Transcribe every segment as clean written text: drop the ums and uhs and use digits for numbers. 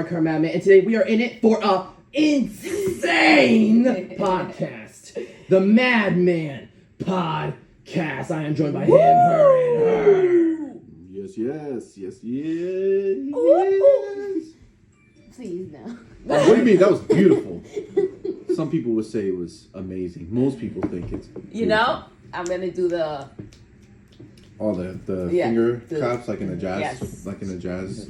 Current Madman, and today we are in it for a insane podcast. The MADMAN Podcast. I am joined by him, her, and her. Yes. Please, no. What do you mean? That was beautiful. Some people would say it was amazing. Most people think it's beautiful. You know, I'm gonna do the finger claps like in a jazz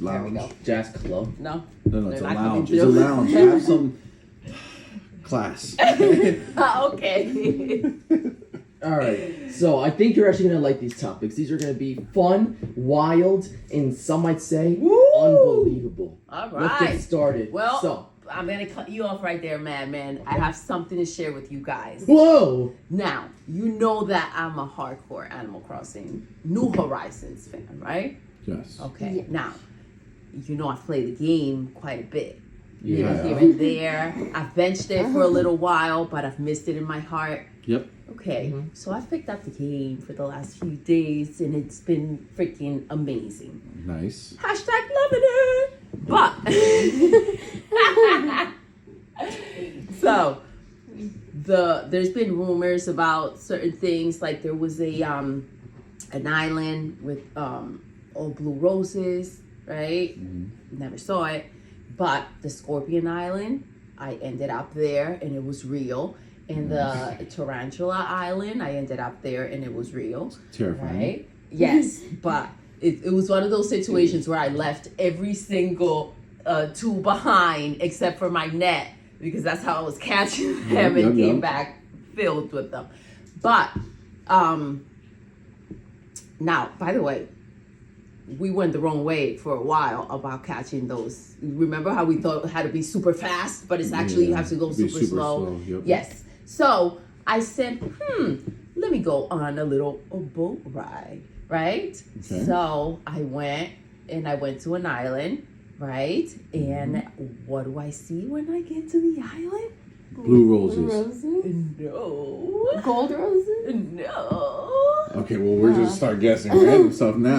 lounge. There we go. Jazz club. No, No, it's a They're not lounge. coming It's a through. lounge. Have some class. Okay. Alright, so I think you're actually going to like these topics. These are going to be fun, wild, and some might say unbelievable. All Let's right. get started. Well, so, I'm gonna cut you off right there, Madman. I have something to share with you guys. whoa! Now, you know that I'm a hardcore Animal Crossing New Horizons fan, right? Yes. Okay. Yeah. Now, you know I've played the game quite a bit. Yeah. Here and there. I've benched it for a little while, but I've missed it in my heart. Yep. Okay, so I've picked up the game for the last few days, and it's been freaking amazing. Nice. Hashtag loving it. But so there's been rumors about certain things. Like there was an island with all blue roses, right? Mm-hmm. Never saw it. But the Scorpion Island, I ended up there, and it was real. And the Tarantula Island, I ended up there, and it was real. Terrifying. Right? Yes, but it was one of those situations where I left every single tool behind except for my net, because that's how I was catching them and came back filled with them. But now, by the way, we went the wrong way for a while about catching those. Remember how we thought it had to be super fast, but it's actually you have to go super slow. Yep. Yes. So I said, let me go on a boat ride, right? Okay. So I went to an island, right? And what do I see when I get to the island? Blue roses. Roses? No. Gold roses? No. Okay, well, we're just start guessing random stuff now.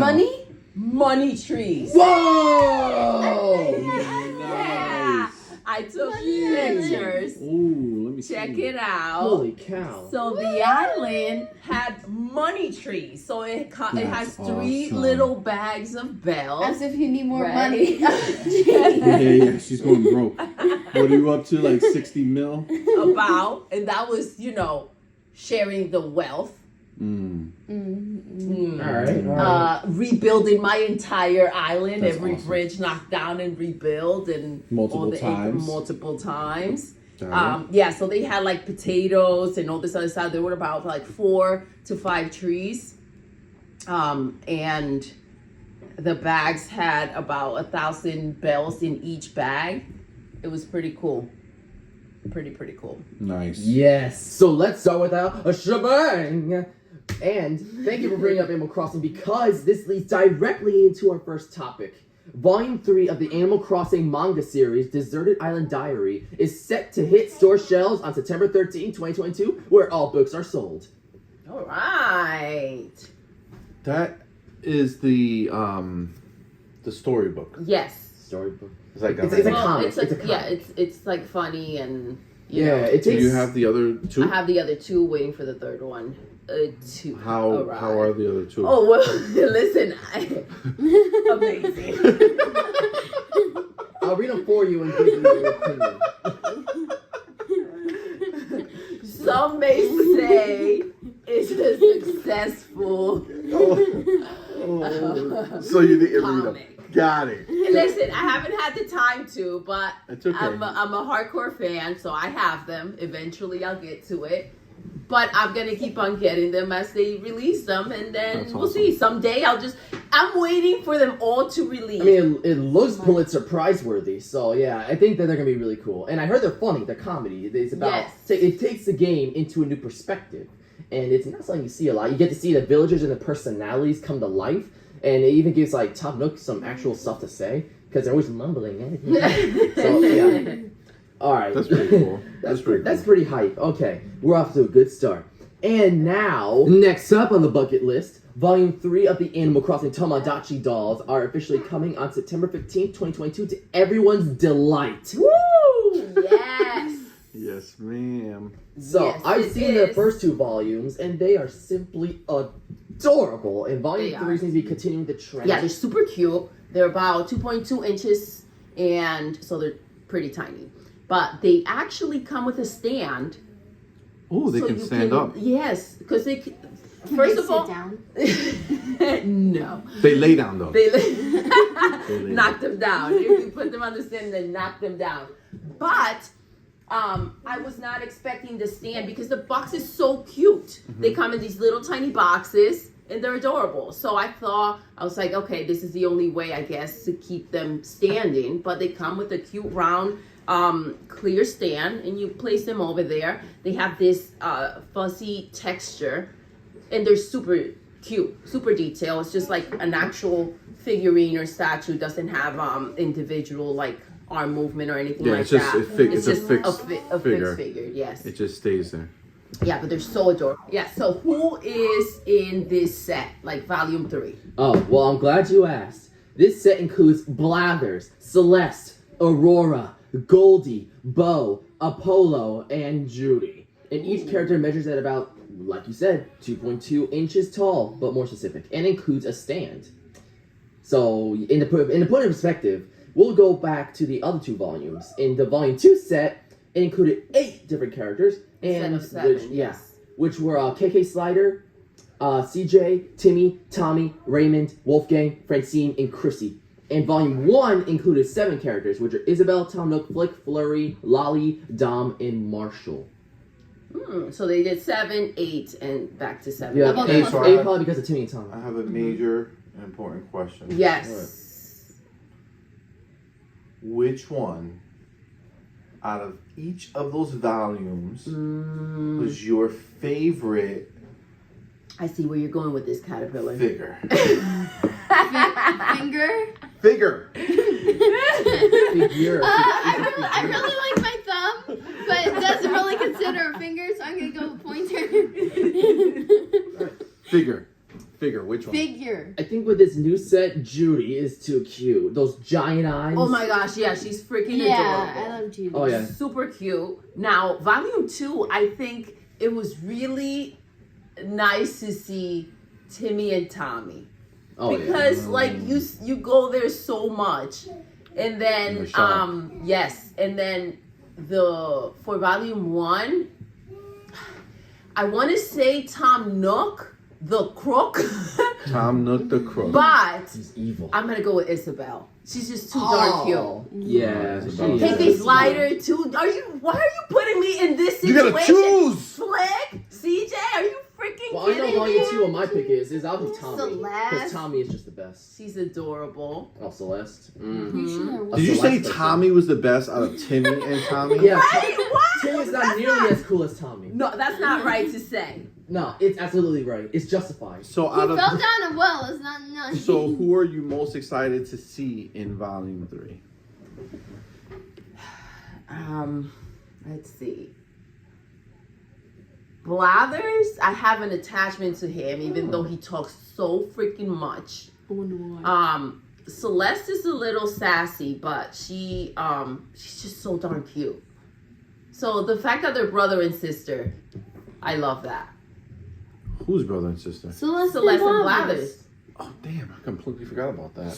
Money trees. Whoa! Yeah. I took pictures. Ooh, let me see. Check it out. Holy cow. So the island had money trees. So it has three awesome. little bags of bells. As if you need more Right. money. Yeah, she's going broke. What are you up to, like 60 mil? And that was, sharing the wealth. Alright. Rebuilding my entire island, That's every awesome. bridge knocked down and rebuild, and Multiple times. multiple times. Got So they had like potatoes and all this other stuff. There were about like 4 to 5 trees, and the bags had about 1,000 bells in each bag. It was pretty cool. Pretty cool. Nice. Yes. So let's start with a shebang. And thank you for bringing up Animal Crossing, because this leads directly into our first topic. Volume 3 of the Animal Crossing manga series, Deserted Island Diary, is set to hit store shelves on September 13, 2022, where all books are sold. All right. That is the storybook. Yes. Storybook. It's like It's a comic. It's a It's a comic. it's like funny and It Do takes. you have the other two? I have the other 2 waiting for the third one. How arrive. are the other 2? Oh well, listen, amazing. I'll read them for you and give you your opinion. Some may say it's a successful So you didn't read them. comic. Got it. Listen, I haven't had the time to, but It's okay. I'm a hardcore fan, so I have them. Eventually, I'll get to it. But I'm gonna keep on getting them as they release them, and then That's we'll awesome. see. Someday I'm waiting for them all to release. I mean, it looks Pulitzer Prize worthy, so yeah, I think that they're gonna be really cool. And I heard they're funny, they're comedy. It's about Yes. it takes the game into a new perspective, and it's not something you see a lot. You get to see the villagers and the personalities come to life, and it even gives like Top Nook some actual stuff to say because they're always mumbling. So yeah. All right. That's pretty cool. That's pretty hype. Okay, we're off to a good start. And now, next up on the bucket list, Volume 3 of the Animal Crossing Tomodachi dolls are officially coming on September 15th, 2022 to everyone's delight. Woo! Yes. Yes, ma'am. So, Yes, I've it seen the is. first 2 volumes, and they are simply adorable. And Volume They 3 are. seems to be continuing the trend. Yeah, they're super cute. They're about 2.2 inches, and so they're pretty tiny. But they actually come with a stand. Oh, they so can you stand up. Yes, because they can, Can first they of all, sit down? no. They lay down though. They lay knock them down. You put them on the stand and then knock them down. But I was not expecting the stand because the box is so cute. They come in these little tiny boxes and they're adorable. So I was like, okay, this is the only way, I guess, to keep them standing. But they come with a cute round clear stand and you place them over there. They have this fuzzy texture and they're super cute, super detailed. It's just like an actual figurine or statue. Doesn't have individual like arm movement or anything like it's just that. it's a just fixed a figure. fixed figure, yes. It just stays there. Yeah, but they're so adorable. Yeah, so who is in this set? Like volume 3? Oh, well, I'm glad you asked. This set includes Blathers, Celeste, Aurora, Goldie, Bo, Apollo, and Judy. And each character measures at about, like you said, 2.2 inches tall, but more specific, and includes a stand. So, in the point of perspective, we'll go back to the other 2 volumes. In the Volume 2 set, it included 8 different characters, Instead and of 7, which, yes. which were KK Slider, CJ, Timmy, Tommy, Raymond, Wolfgang, Francine, and Chrissy. And Volume 1 included 7 characters, which are Isabel, Tom Nook, Flick, Flurry, Lolly, Dom, and Marshall. So they did 7, 8, and back to 7. Yeah, How about 8 the plus- probably because of Timmy and Tommy. I have a major and important question. Yes. Which one out of each of those volumes was your favorite I see where you're going with this, Caterpillar. figure? Finger? Figure. Figure. I really like my thumb, but it doesn't really consider a finger, so I'm gonna go with pointer. Figure. Which one? Figure. I think with this new set, Judy is too cute. Those giant eyes. Oh my gosh, yeah, she's freaking Yeah, adorable. I love Judy. Oh, yeah. Super cute. Now, volume 2, I think it was really nice to see Timmy and Tommy. Oh, Because like you go there so much. And then You're shocked. yes, and then for volume 1, I want to say Tom Nook, the crook. Tom Nook the Crook. But She's evil. I'm gonna go with Isabel. She's just too darn cute. Yeah. Take she Take is. these slider too. Why are you putting me in this You situation? gotta choose! Flick, CJ, are you freaking Well, I know kidding Volume me? 2 on my pick is I'll be Tommy. Celeste. Because Tommy is just the best. She's adorable. Oh, Celeste. Pretty sure. Did you say Celeste. Tommy was the best out of Timmy and Tommy? Yeah. Right? What? Timmy's not That's nearly as cool as Tommy. No, that's not right to say. No, it's absolutely right. It's justified. So He out of fell down a well. It's not nice. so who are you most excited to see in volume 3? Let's see. Blathers, I have an attachment to him, even though he talks so freaking much. I wonder why. Celeste is a little sassy, but she's just so darn cute. So the fact that they're brother and sister, I love that. Who's brother and sister? Celeste Celeste and Blathers. Blathers. Oh damn! I completely forgot about that.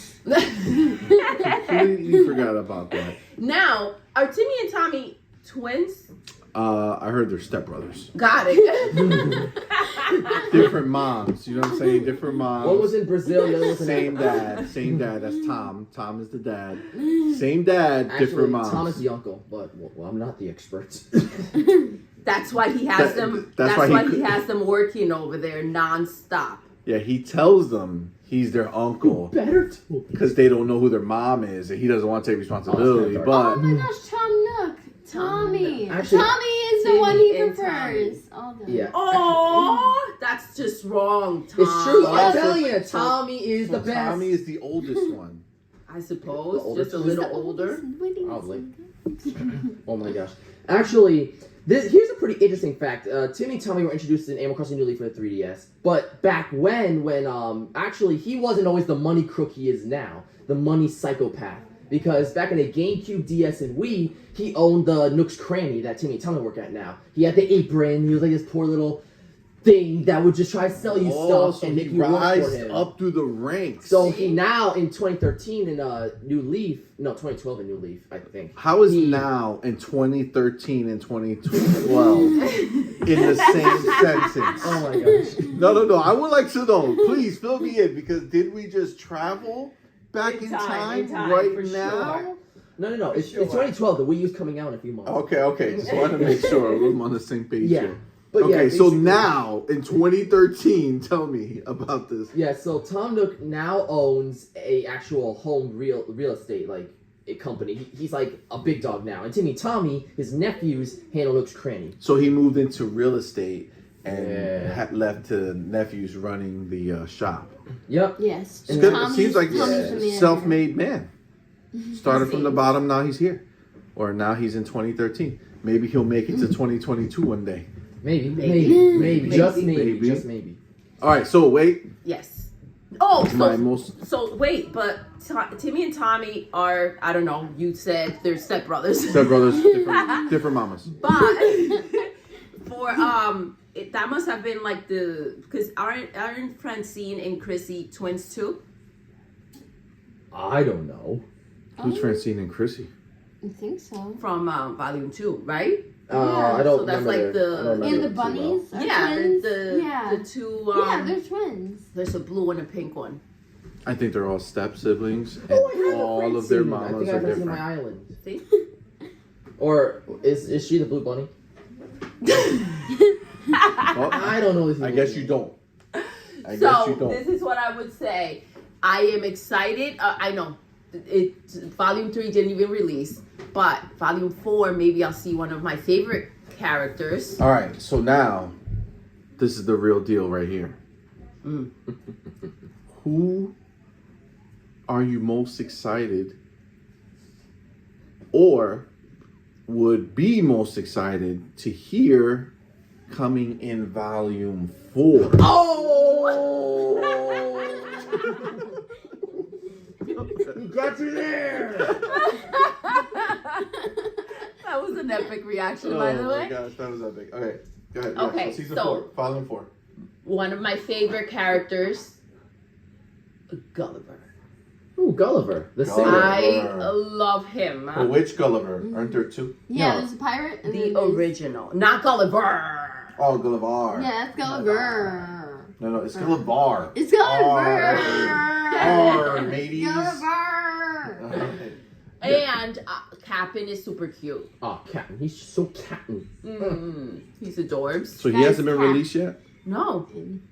Completely forgot about that. Now, are Timmy and Tommy twins? I heard they're stepbrothers. Got it. Different moms. You know what I'm saying? Different moms. One was in Brazil, the other was in Same dad. Same dad. That's Tom. Tom is the dad. Same dad. Actually, different moms. Tom is the uncle, but well, I'm not the expert. That's why he has them. That's why he has them working over there nonstop. Yeah, he tells them he's their uncle Better to. because they don't know who their mom is, and he doesn't want to take responsibility. Oh, but Oh my gosh, Tom Nook. Tommy. Actually, Tommy is the Timmy one he and prefers. All the Yeah. Oh, that's just wrong, Tom. It's true. I'm Yeah. telling you, Tommy is the best. Tommy is the oldest one. I suppose The older just a two. little older. Probably. Oh my gosh. Actually, Here's a pretty interesting fact. Timmy and Tommy were introduced in Animal Crossing New Leaf for the 3DS, but back when actually he wasn't always the money crook he is now, the money psychopath. Because back in the GameCube, DS, and Wii, he owned the Nook's Cranny that Timmy and Tommy work at now. He had the apron. He was like this poor little thing that would just try to sell you stuff so and make he you work for rised him. up through the ranks. So he now in 2013 in New Leaf, no 2012 in New Leaf, I think. How is now in 2013 and 2012 in the same sentence? Oh my gosh. No. I would like to know. Please fill me in because did we just travel back in time right for now? sure. No. It's 2012. The Wii U's coming out in a few months. Okay. Just wanted to make sure we're on the same page Yeah. here. But Okay, yeah, so basically- now in 2013, tell me about this. Yeah, so Tom Nook now owns a actual home real estate like a company. He's like a big dog now. And Timmy Tommy, his nephews, handle Nook's Cranny. So he moved into real estate and Yeah. had left to nephews running the shop. Yep. Yes. It's good. It Tommy's- seems like Tommy's the a manager. self-made man. Started from the bottom, now he's here. Or now he's in 2013. Maybe he'll make it to 2022 one day. Maybe. Maybe. Just maybe. Maybe. Just maybe. All right, so wait. Yes. Oh, My most so wait, but Timmy and Tommy are, I don't know, you said they're stepbrothers. stepbrothers, different mamas. But for that must have been like because aren't Francine and Chrissy twins too? I don't know. Who's Francine and Chrissy? I think so. From volume 2, right? I don't So that's remember. like the- I don't remember And the it too well. bunnies are Yeah, twins. the yeah. two. Yeah, they're twins. There's a blue and a pink one. I think they're all step siblings, and Oh, I have a all of their Francine. I mamas think I are have Francine in my different. island. See? Or is she the blue bunny? Well, I don't know this. I guess you don't. I guess So you don't. this is what I would say. I am excited. I know volume 3 didn't even release, but volume 4 maybe I'll see one of my favorite characters. All right, so now this is the real deal right here. Who are you most excited or would be most excited to hear coming in volume 4? Oh! You got you there. That was an epic reaction, by the Oh way. my gosh, that was epic. Okay, go ahead. Okay, so season so- 4, volume 4. One of my favorite characters, Gulliver. Ooh, Gulliver, the Gulliver. singer. I love him. But which Gulliver? Aren't there two? Yeah, No. there's a pirate. And The then there's- original, not Gulliver. Oh, Gulliver. Yeah, that's Gulliver. No, it's Gulliver. It's Gulliver. R, mateys. Gulliver. And Captain is super cute. Oh, Captain. He's so Captain. He's adorbs. So he hasn't been released yet? No.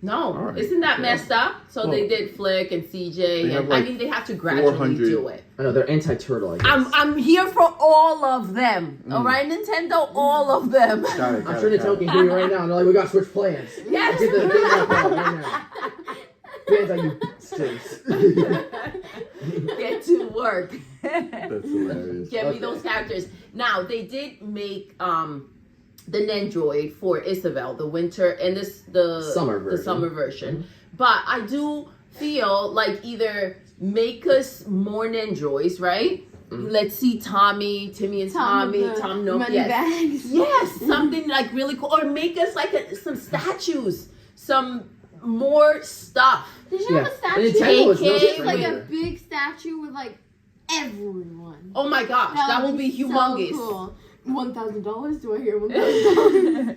All right. Isn't that Yeah. messed up? So Well, they did Flick and CJ, they have and like I mean they have to gradually 400. do it. I know, they're anti-turtle, I guess. I'm here for all of them. All right, Nintendo, all of them. Got it, I'm sure Nintendo can hear you right now, and they're like, we gotta switch plans. Yes. Get that out right now. Plans on you strings. Get to work. That's hilarious. Get me Okay. those characters. Now they did make the Nendroid for Isabel, the winter and the Summer version. The summer version. But I do feel like either make us more Nendroids, right? Let's see Timmy and Tommy, Tom Nook. Money Yes. bags. Yes, something like really cool. Or make us like some statues, some more stuff. They should have Yeah. a statue. Nintendo is no Take it, like a stranger. big statue with like everyone. Oh my gosh, that would be humongous. So cool. $1,000? Do I hear $1,000?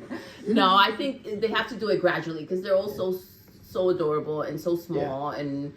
No, I think they have to do it gradually because they're all so adorable and so small, and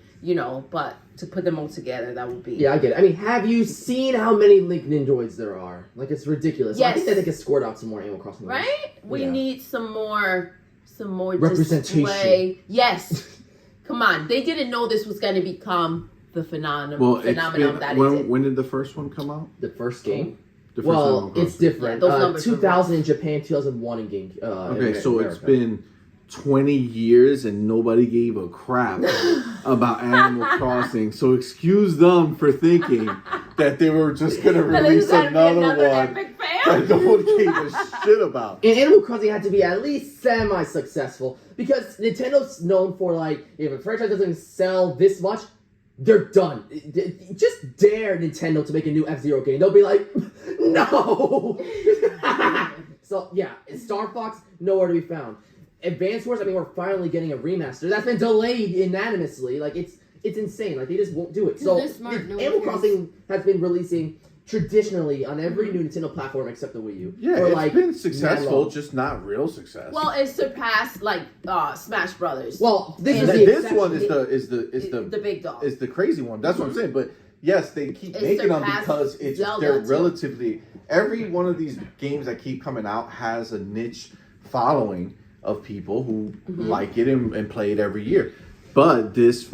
but to put them all together, that would be. Yeah, I get it. I mean, have you seen how many Link Ninjoids there are? Like, it's ridiculous. I think Yes. they could squirt out some more Animal Crossing. games. Right? We Yeah. need some more Representation. display. Yes. Come on, they didn't know this was going to become the phenomenon that it is. when did the first one come out? The first game? The first Well, Animal it's Crossing. different. Yeah, those numbers were 2000 in Japan, 2001 in game. Okay, in so America. it's been 20 years and nobody gave a crap about Animal Crossing. So excuse them for thinking that they were just going to That release it's gonna be another one. epic fail. that no one gave a shit about. And Animal Crossing had to be at least semi-successful because Nintendo's known for like, if a franchise doesn't sell this much, they're done. Just dare Nintendo to make a new F-Zero game. They'll be like, no! So, yeah, Star Fox, nowhere to be found. Advance Wars, I mean, we're finally getting a remaster. That's been delayed unanimously. Like, it's insane. Like, they just won't do it. So, Animal Crossing has been releasing traditionally on every new Nintendo platform except the Wii U. Yeah, it's been successful, just not real success. Well, it surpassed like Smash Brothers. Well, this one is the big dog. Is the crazy one. That's what I'm saying. But yes, they keep making them because they're relatively every one of these games that keep coming out has a niche following of people who like it and play it every year. But this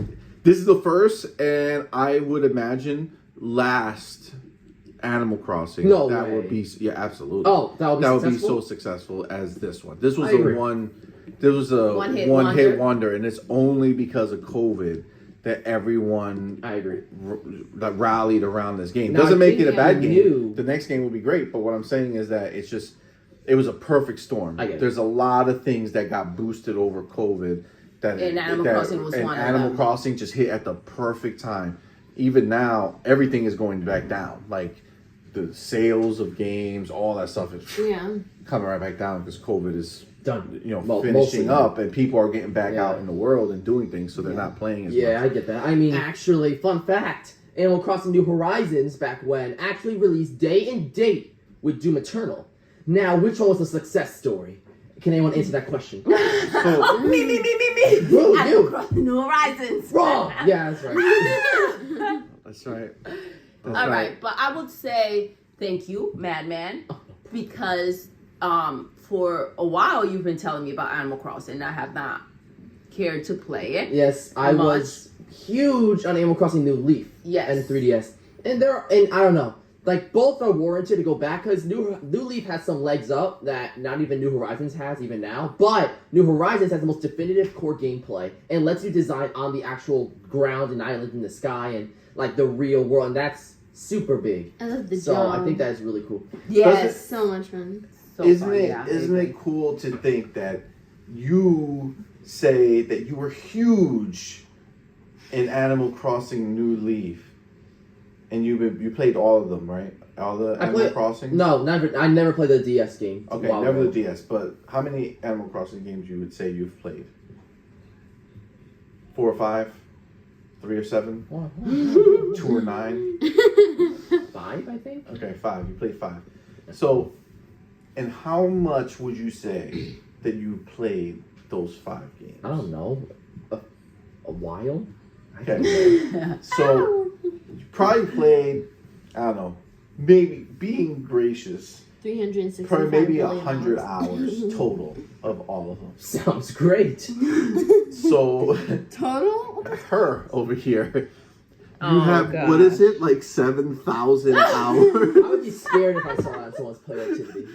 is the first, and I would imagine last Animal Crossing. No that way. would be absolutely. Oh, that would be so successful as this one. This was I agree. There was a one hit wonder, and it's only because of COVID that everyone I agree. That rallied around this game. Now, Doesn't make it a I bad knew- game. The next game will be great, but what I'm saying is that it was a perfect storm. I get it. There's a lot of things that got boosted over COVID. And Animal Crossing was one of them. Animal Crossing just hit at the perfect time. Even now, everything is going back down. Like the sales of games, all that stuff is coming right back down because COVID is done. Finishing up, and people are getting back out in the world and doing things, so they're not playing as much. Yeah, I get that. I mean, actually, fun fact: Animal Crossing New Horizons back when actually released day and date with Doom Eternal. Now, which one was a success story? Can anyone answer that question? Me. Bro, Animal you. Crossing New Horizons. Wrong. Yeah, that's right. That's right. All right, but I would say thank you, Madman, because for a while you've been telling me about Animal Crossing, and I have not cared to play it. Yes, I was huge on Animal Crossing New Leaf. Yes. And 3DS. And I don't know. Like, both are warranted to go back, because New Leaf has some legs up that not even New Horizons has, even now. But New Horizons has the most definitive core gameplay, and lets you design on the actual ground and island in the sky, and, like, the real world, and that's super big. I love the So, dog. I think that is really cool. Yes. So much fun. So isn't fun, it? yeah. Isn't it cool to think that you say that you were huge in Animal Crossing New Leaf, and you played all of them, right? All the Animal Crossing? No, never. I never played the DS game. Okay, Wow. never the DS. But how many Animal Crossing games you would say you've played? 4 or 5, 3 or 7, 2 or 9. 5, I think. Okay, 5. You played 5. So, and how much would you say that you played those 5 games? I don't know. A while. Okay. So, you probably played, I don't know, maybe being gracious, 365 probably maybe billion 100 hours. hours total of all of them. Sounds great. So, Total? her over here, Oh, you have, God. what is it, like 7,000 hours? I would be scared if I saw that in someone's play activity.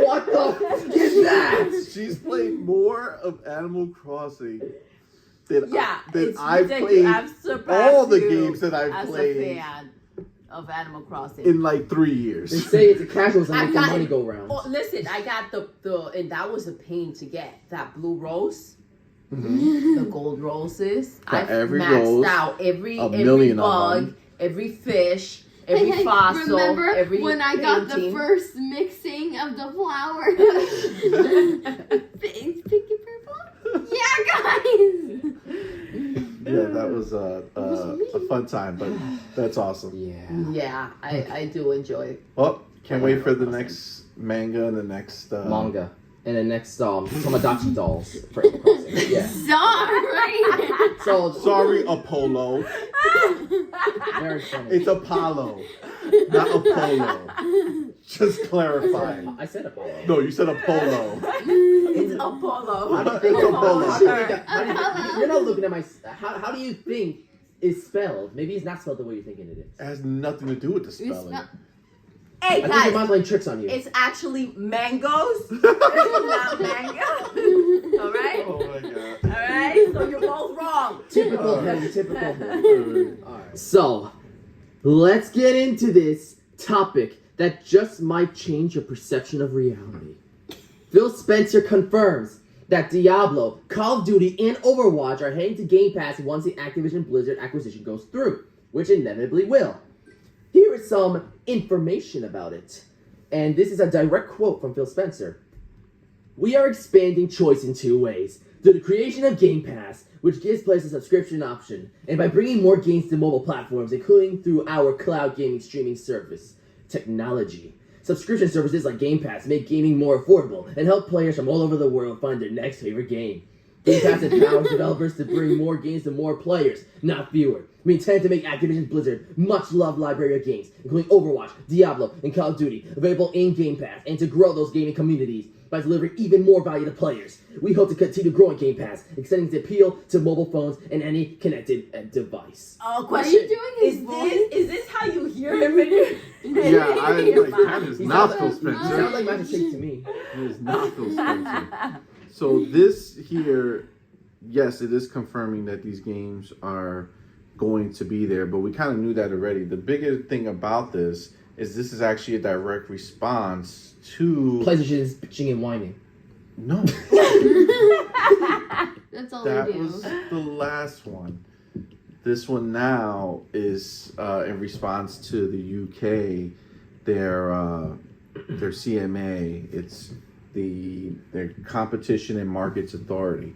What the f is that? She's played more of Animal Crossing than it's I've ridiculous. played I've surpassed all the you games that I've as played a fan of Animal Crossing. in like 3 They years. say it's a casuals and I make the got money it. go round. Oh, listen, I got the and that was a pain to get that blue rose. Mhm. The gold roses. Got I every maxed rose, out every million of bug, them. every fish, every Hey, fossil, remember every when I got the painting. first mixing of the flowers? Pink and purple? Yeah, guys! Yeah, that was a fun time, but that's awesome. Yeah. Yeah, I do enjoy it. Well, can't wait for the next manga and the next Manga. And the next Tomodachi dolls for Animal Crossing. Yeah. Sorry! So Sorry, Apollo. very funny. It's Apollo, not Apollo. Just clarifying. I said Apollo. No, you said Apollo. It's Apollo. How do you think It's Apollo. how do you think- how do you- You're not looking at my. How do you think it's spelled? Maybe it's not spelled the way you're thinking it is. It has nothing to do with the It's spelling. not- Hey I think your guys, mom's playing tricks on you. it's actually mangoes. It's not mango. All right. Oh my god. All right. So you're both wrong. Typical him, typical him. Alright. So, let's get into this topic that just might change your perception of reality. Phil Spencer confirms that Diablo, Call of Duty, and Overwatch are heading to Game Pass once the Activision Blizzard acquisition goes through, which inevitably will. Here is some information about it. And this is a direct quote from Phil Spencer. "We are expanding choice in two ways. Through the creation of Game Pass, which gives players a subscription option, and by bringing more games to mobile platforms, including through our cloud gaming streaming service, technology. Subscription services like Game Pass make gaming more affordable and help players from all over the world find their next favorite game. Game Pass empowers developers to bring more games to more players, not fewer. We intend to make Activision Blizzard much-loved library of games, including Overwatch, Diablo, and Call of Duty, available in Game Pass, and to grow those gaming communities by delivering even more value to players. We hope to continue growing Game Pass, extending its appeal to mobile phones and any connected device." Oh, Are question. you doing his voice? Is this how you hear him in your... Yeah, that is He not Phil sounds like Spencer. Magic Shake to me. It is not Phil Spencer. So this here, yes, it is confirming that these games are going to be there, but we kind of knew that already. The bigger thing about this is actually a direct response to... PlayStation is bitching and whining. No. That's all That they do. was the last one. This one now is in response to the UK, their CMA. It's their Competition and Markets Authority,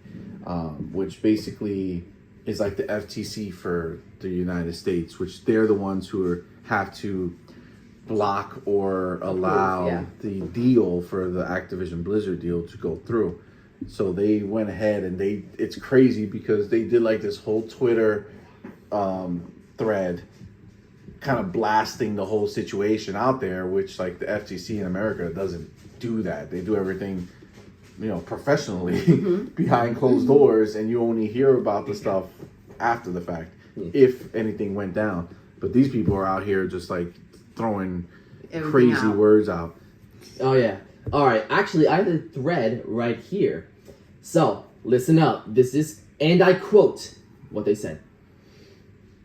which basically is like the FTC for the United States, which they're the ones who have to block or allow the deal for the Activision Blizzard deal to go through. So they went ahead and it's crazy because they did like this whole Twitter thread kind of blasting the whole situation out there, which like the FTC in America doesn't do that. They do everything, professionally behind closed doors, and you only hear about the stuff after the fact, if anything went down. But these people are out here just like throwing Everything crazy out. words out. Oh, yeah. All right. Actually, I have the thread right here. So, listen up. This is, and I quote what they said.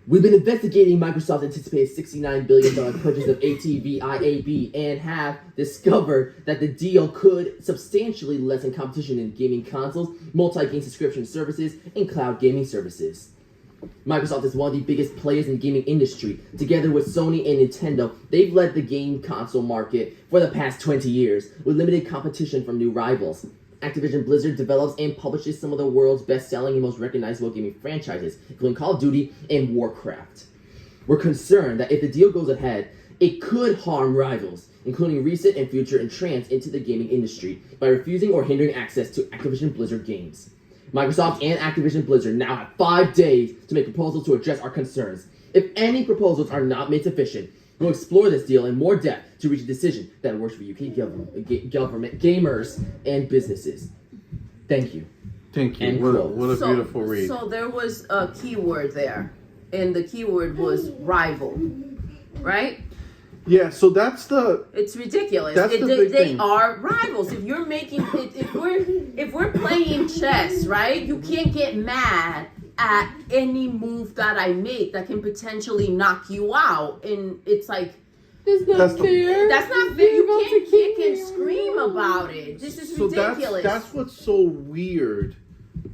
"We've been investigating Microsoft's anticipated $69 billion purchase of ATVIAB and have discovered that the deal could substantially lessen competition in gaming consoles, multi-game subscription services, and cloud gaming services. Microsoft is one of the biggest players in the gaming industry. Together with Sony and Nintendo, they've led the game console market for the past 20 years, with limited competition from new rivals. Activision Blizzard develops and publishes some of the world's best-selling and most recognizable gaming franchises, including Call of Duty and Warcraft. We're concerned that if the deal goes ahead, it could harm rivals, including recent and future entrants into the gaming industry, by refusing or hindering access to Activision Blizzard games. Microsoft and Activision Blizzard now have 5 days to make proposals to address our concerns. If any proposals are not made sufficient, we'll explore this deal in more depth to reach a decision that works for UK government, gamers, and businesses. Thank you." Thank you. End What quote. a beautiful read. So there was a keyword there, and the keyword was rival, right? Yeah, so that's the... It's ridiculous. That's the they big thing. are rivals. If you're making if we're playing chess, right? You can't get mad at any move that I make that can potentially knock you out, and it's like That's not That's the- fair. that's not fair. You You're can't about to kick kill and me. scream about it. This is So ridiculous. that's what's so weird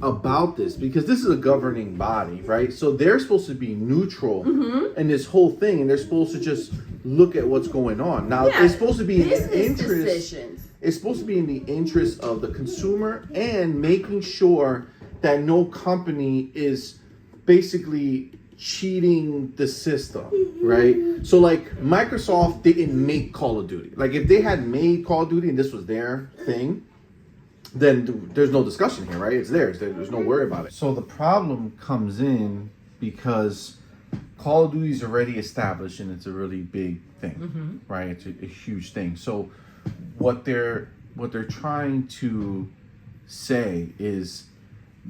about this, because this is a governing body, right? So they're supposed to be neutral in this whole thing, and they're supposed to just look at what's going on. Now Yeah, it's supposed to be in the business interest. decisions. It's supposed to be in the interest of the consumer and making sure that no company is basically cheating the system, right? So like Microsoft didn't make Call of Duty. Like if they had made Call of Duty and this was their thing, then there's no discussion here, right? It's theirs. There's no worry about it. So the problem comes in because Call of Duty is already established and it's a really big thing, right? It's a huge thing. So what they're trying to say is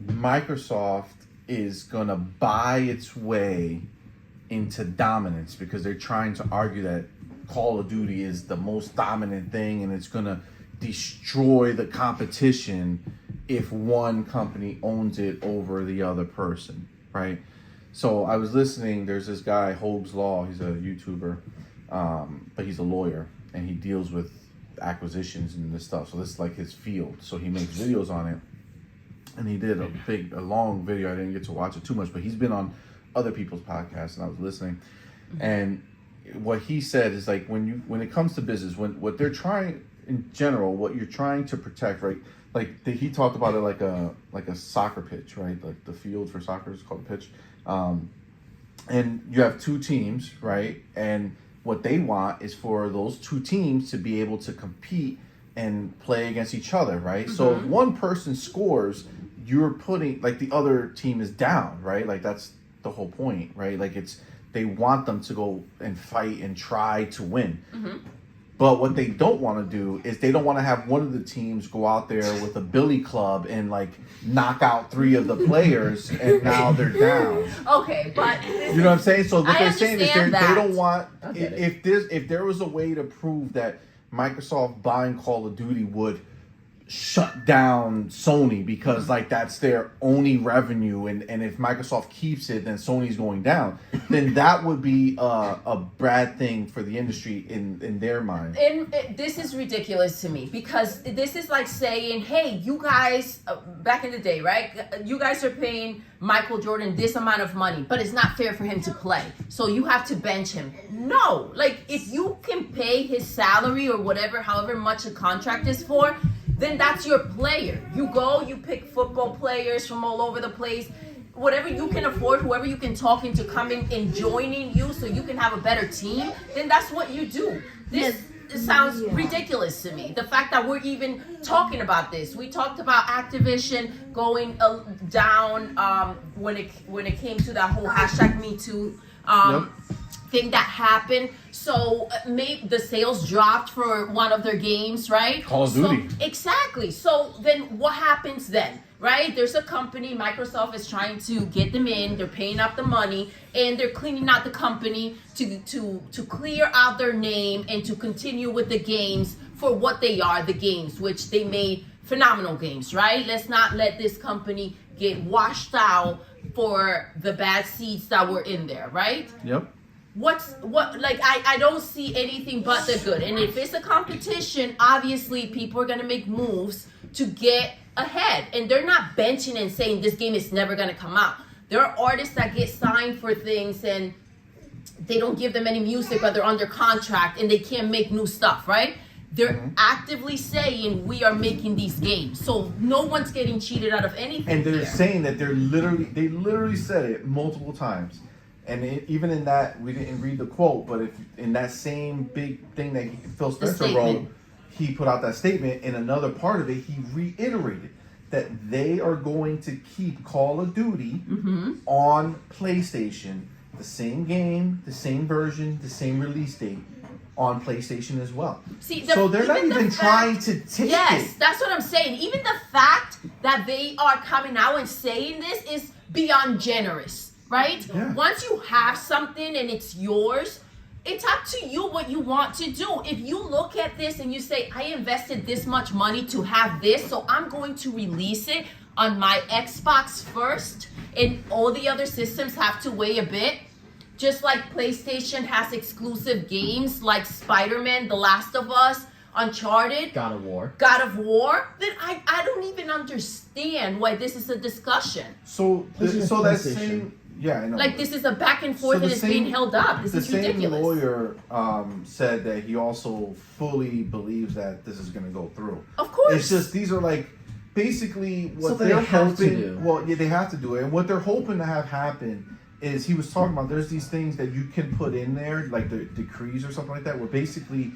Microsoft is gonna buy its way into dominance because they're trying to argue that Call of Duty is the most dominant thing and it's gonna destroy the competition if one company owns it over the other person, right? So I was listening, there's this guy, Hobbs Law, he's a YouTuber, but he's a lawyer. and he deals with acquisitions and this stuff. So this is like his field. So he makes videos on it, and he did a long video. I didn't get to watch it too much, but he's been on other people's podcasts, and I was listening. And what he said is like when it comes to business, what they're trying in general, what you're trying to protect, right? Like he talked about it like a soccer pitch, right? Like the field for soccer is called a pitch. And you have two teams, right? And what they want is for those two teams to be able to compete and play against each other, right? Mm-hmm. So if one person scores, you're putting, like, the other team is down, right? Like, that's the whole point, right? Like, they want them to go and fight and try to win. Mm-hmm. But what they don't want to do is they don't want to have one of the teams go out there with a billy club and, like, knock out 3 of the players and now they're down. Okay, but you know what I'm saying? So what they're saying is they don't want, if there was a way to prove that Microsoft buying Call of Duty would shut down Sony because, like, that's their only revenue, and if Microsoft keeps it, then Sony's going down, then that would be a bad thing for the industry in their mind. And this is ridiculous to me, because this is like saying, hey, you guys, back in the day, right? You guys are paying Michael Jordan this amount of money, but it's not fair for him to play, so you have to bench him. No, like, if you can pay his salary or whatever, however much a contract is for, then that's your player. You go, you pick football players from all over the place, whatever you can afford, whoever you can talk into coming and joining you so you can have a better team, then that's what you do. This sounds ridiculous to me. The fact that we're even talking about this. We talked about Activision going down when it came to that whole #MeToo thing that happened. So maybe the sales dropped for one of their games, right? Call of Duty. Exactly. So then what happens then, right? There's a company, Microsoft is trying to get them in, they're paying up the money, and they're cleaning out the company to clear out their name and to continue with the games for what they are, the games, which they made phenomenal games, right? Let's not let this company get washed out for the bad seeds that were in there, right? Yep. I don't see anything but the good. And if it's a competition, obviously people are gonna make moves to get ahead. And they're not benching and saying this game is never gonna come out. There are artists that get signed for things and they don't give them any music, but they're under contract and they can't make new stuff, right? They're actively saying we are making these games, so no one's getting cheated out of anything. And they're saying that they literally said it multiple times. And even in that, we didn't read the quote, but if in that same big thing that Phil Spencer wrote, he put out that statement. In another part of it, he reiterated that they are going to keep Call of Duty on PlayStation, the same game, the same version, the same release date on PlayStation as well. See, so they're not even trying to take it. Yes, that's what I'm saying. Even the fact that they are coming out and saying this is beyond generous. Right? Yeah. Once you have something and it's yours, it's up to you what you want to do. If you look at this and you say, I invested this much money to have this, so I'm going to release it on my Xbox first, and all the other systems have to wait a bit. Just like PlayStation has exclusive games like Spider-Man, The Last of Us, Uncharted, God of War, then I don't even understand why this is a discussion. So that same... Yeah, I know. Like, this is a back and forth that is being held up. This is ridiculous. The same lawyer said that he also fully believes that this is going to go through. Of course. It's just, these are like, basically what they're hoping. Well, yeah, they have to do it. And what they're hoping to have happen is, he was talking about, there's these things that you can put in there, like the decrees or something like that, where basically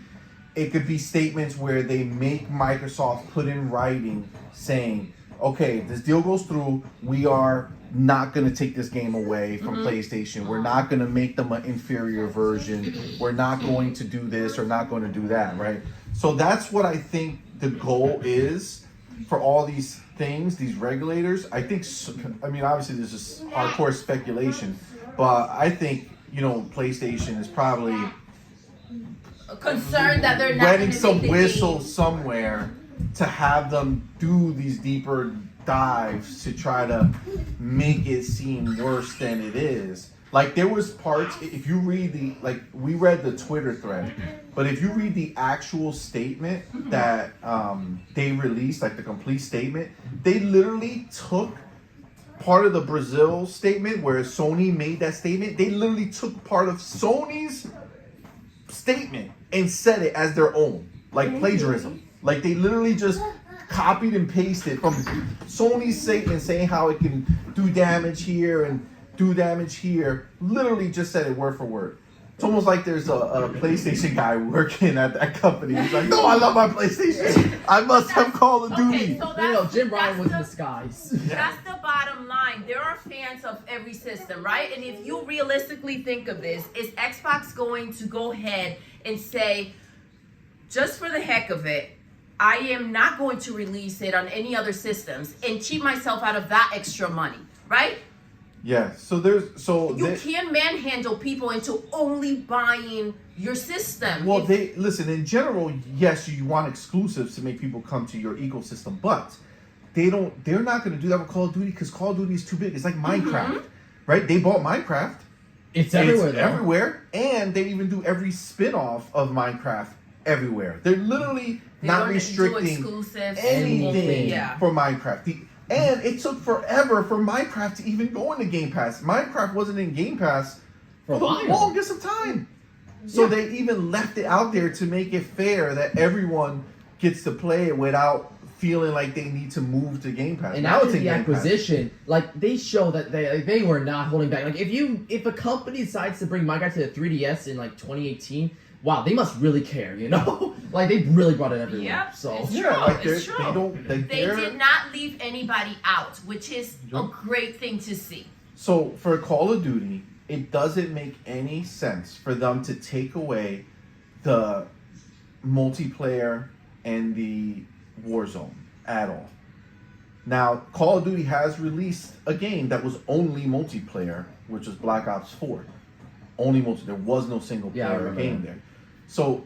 it could be statements where they make Microsoft put in writing saying, okay, if this deal goes through, we are not going to take this game away from PlayStation. We're not going to make them an inferior version. We're not going to do this or not going to do that, right? So that's what I think the goal is for all these things, these regulators. I think, I mean, obviously this is hardcore speculation, but I think, PlayStation is probably concerned that they're not wetting some whistle somewhere to have them do these deeper dives to try to make it seem worse than it is. Like there was parts, if you read we read the Twitter thread, but if you read the actual statement that they released, like the complete statement, they literally took part of the Brazil statement where Sony made that statement. They literally took part of Sony's statement and said it as their own, like plagiarism. Like they literally just copied and pasted from Sony's statement saying how it can do damage here and do damage here. Literally just said it word for word. It's almost like there's a PlayStation guy working at that company. He's like, no, I love my PlayStation. I must have Call of Duty. So Jim Ryan was in disguise. That's the bottom line. There are fans of every system, right? And if you realistically think of this, is Xbox going to go ahead and say, just for the heck of it, I am not going to release it on any other systems and cheat myself out of that extra money, right? Yeah, you can manhandle people into only buying your system. Well, listen, in general, yes, you want exclusives to make people come to your ecosystem, but they're not going to do that with Call of Duty because Call of Duty is too big. It's like Minecraft, right? They bought Minecraft. It's everywhere, and they even do every spin-off of Minecraft everywhere. They're literally not restricting anything for Minecraft. And it took forever for Minecraft to even go into Game Pass. Minecraft wasn't in Game Pass for the longest of time. So they even left it out there to make it fair that everyone gets to play it without feeling like they need to move to Game Pass. And now it's the acquisition. Like they show that they were not holding back. Like if a company decides to bring Minecraft to the 3DS in like 2018, wow, they must really care, you know? Like they really brought it everywhere. Yep, so it's true. It's true. They did not leave anybody out, which is a great thing to see. So for Call of Duty, it doesn't make any sense for them to take away the multiplayer and the Warzone at all. Now, Call of Duty has released a game that was only multiplayer, which was Black Ops 4. Only multiplayer. There was no single player game there. So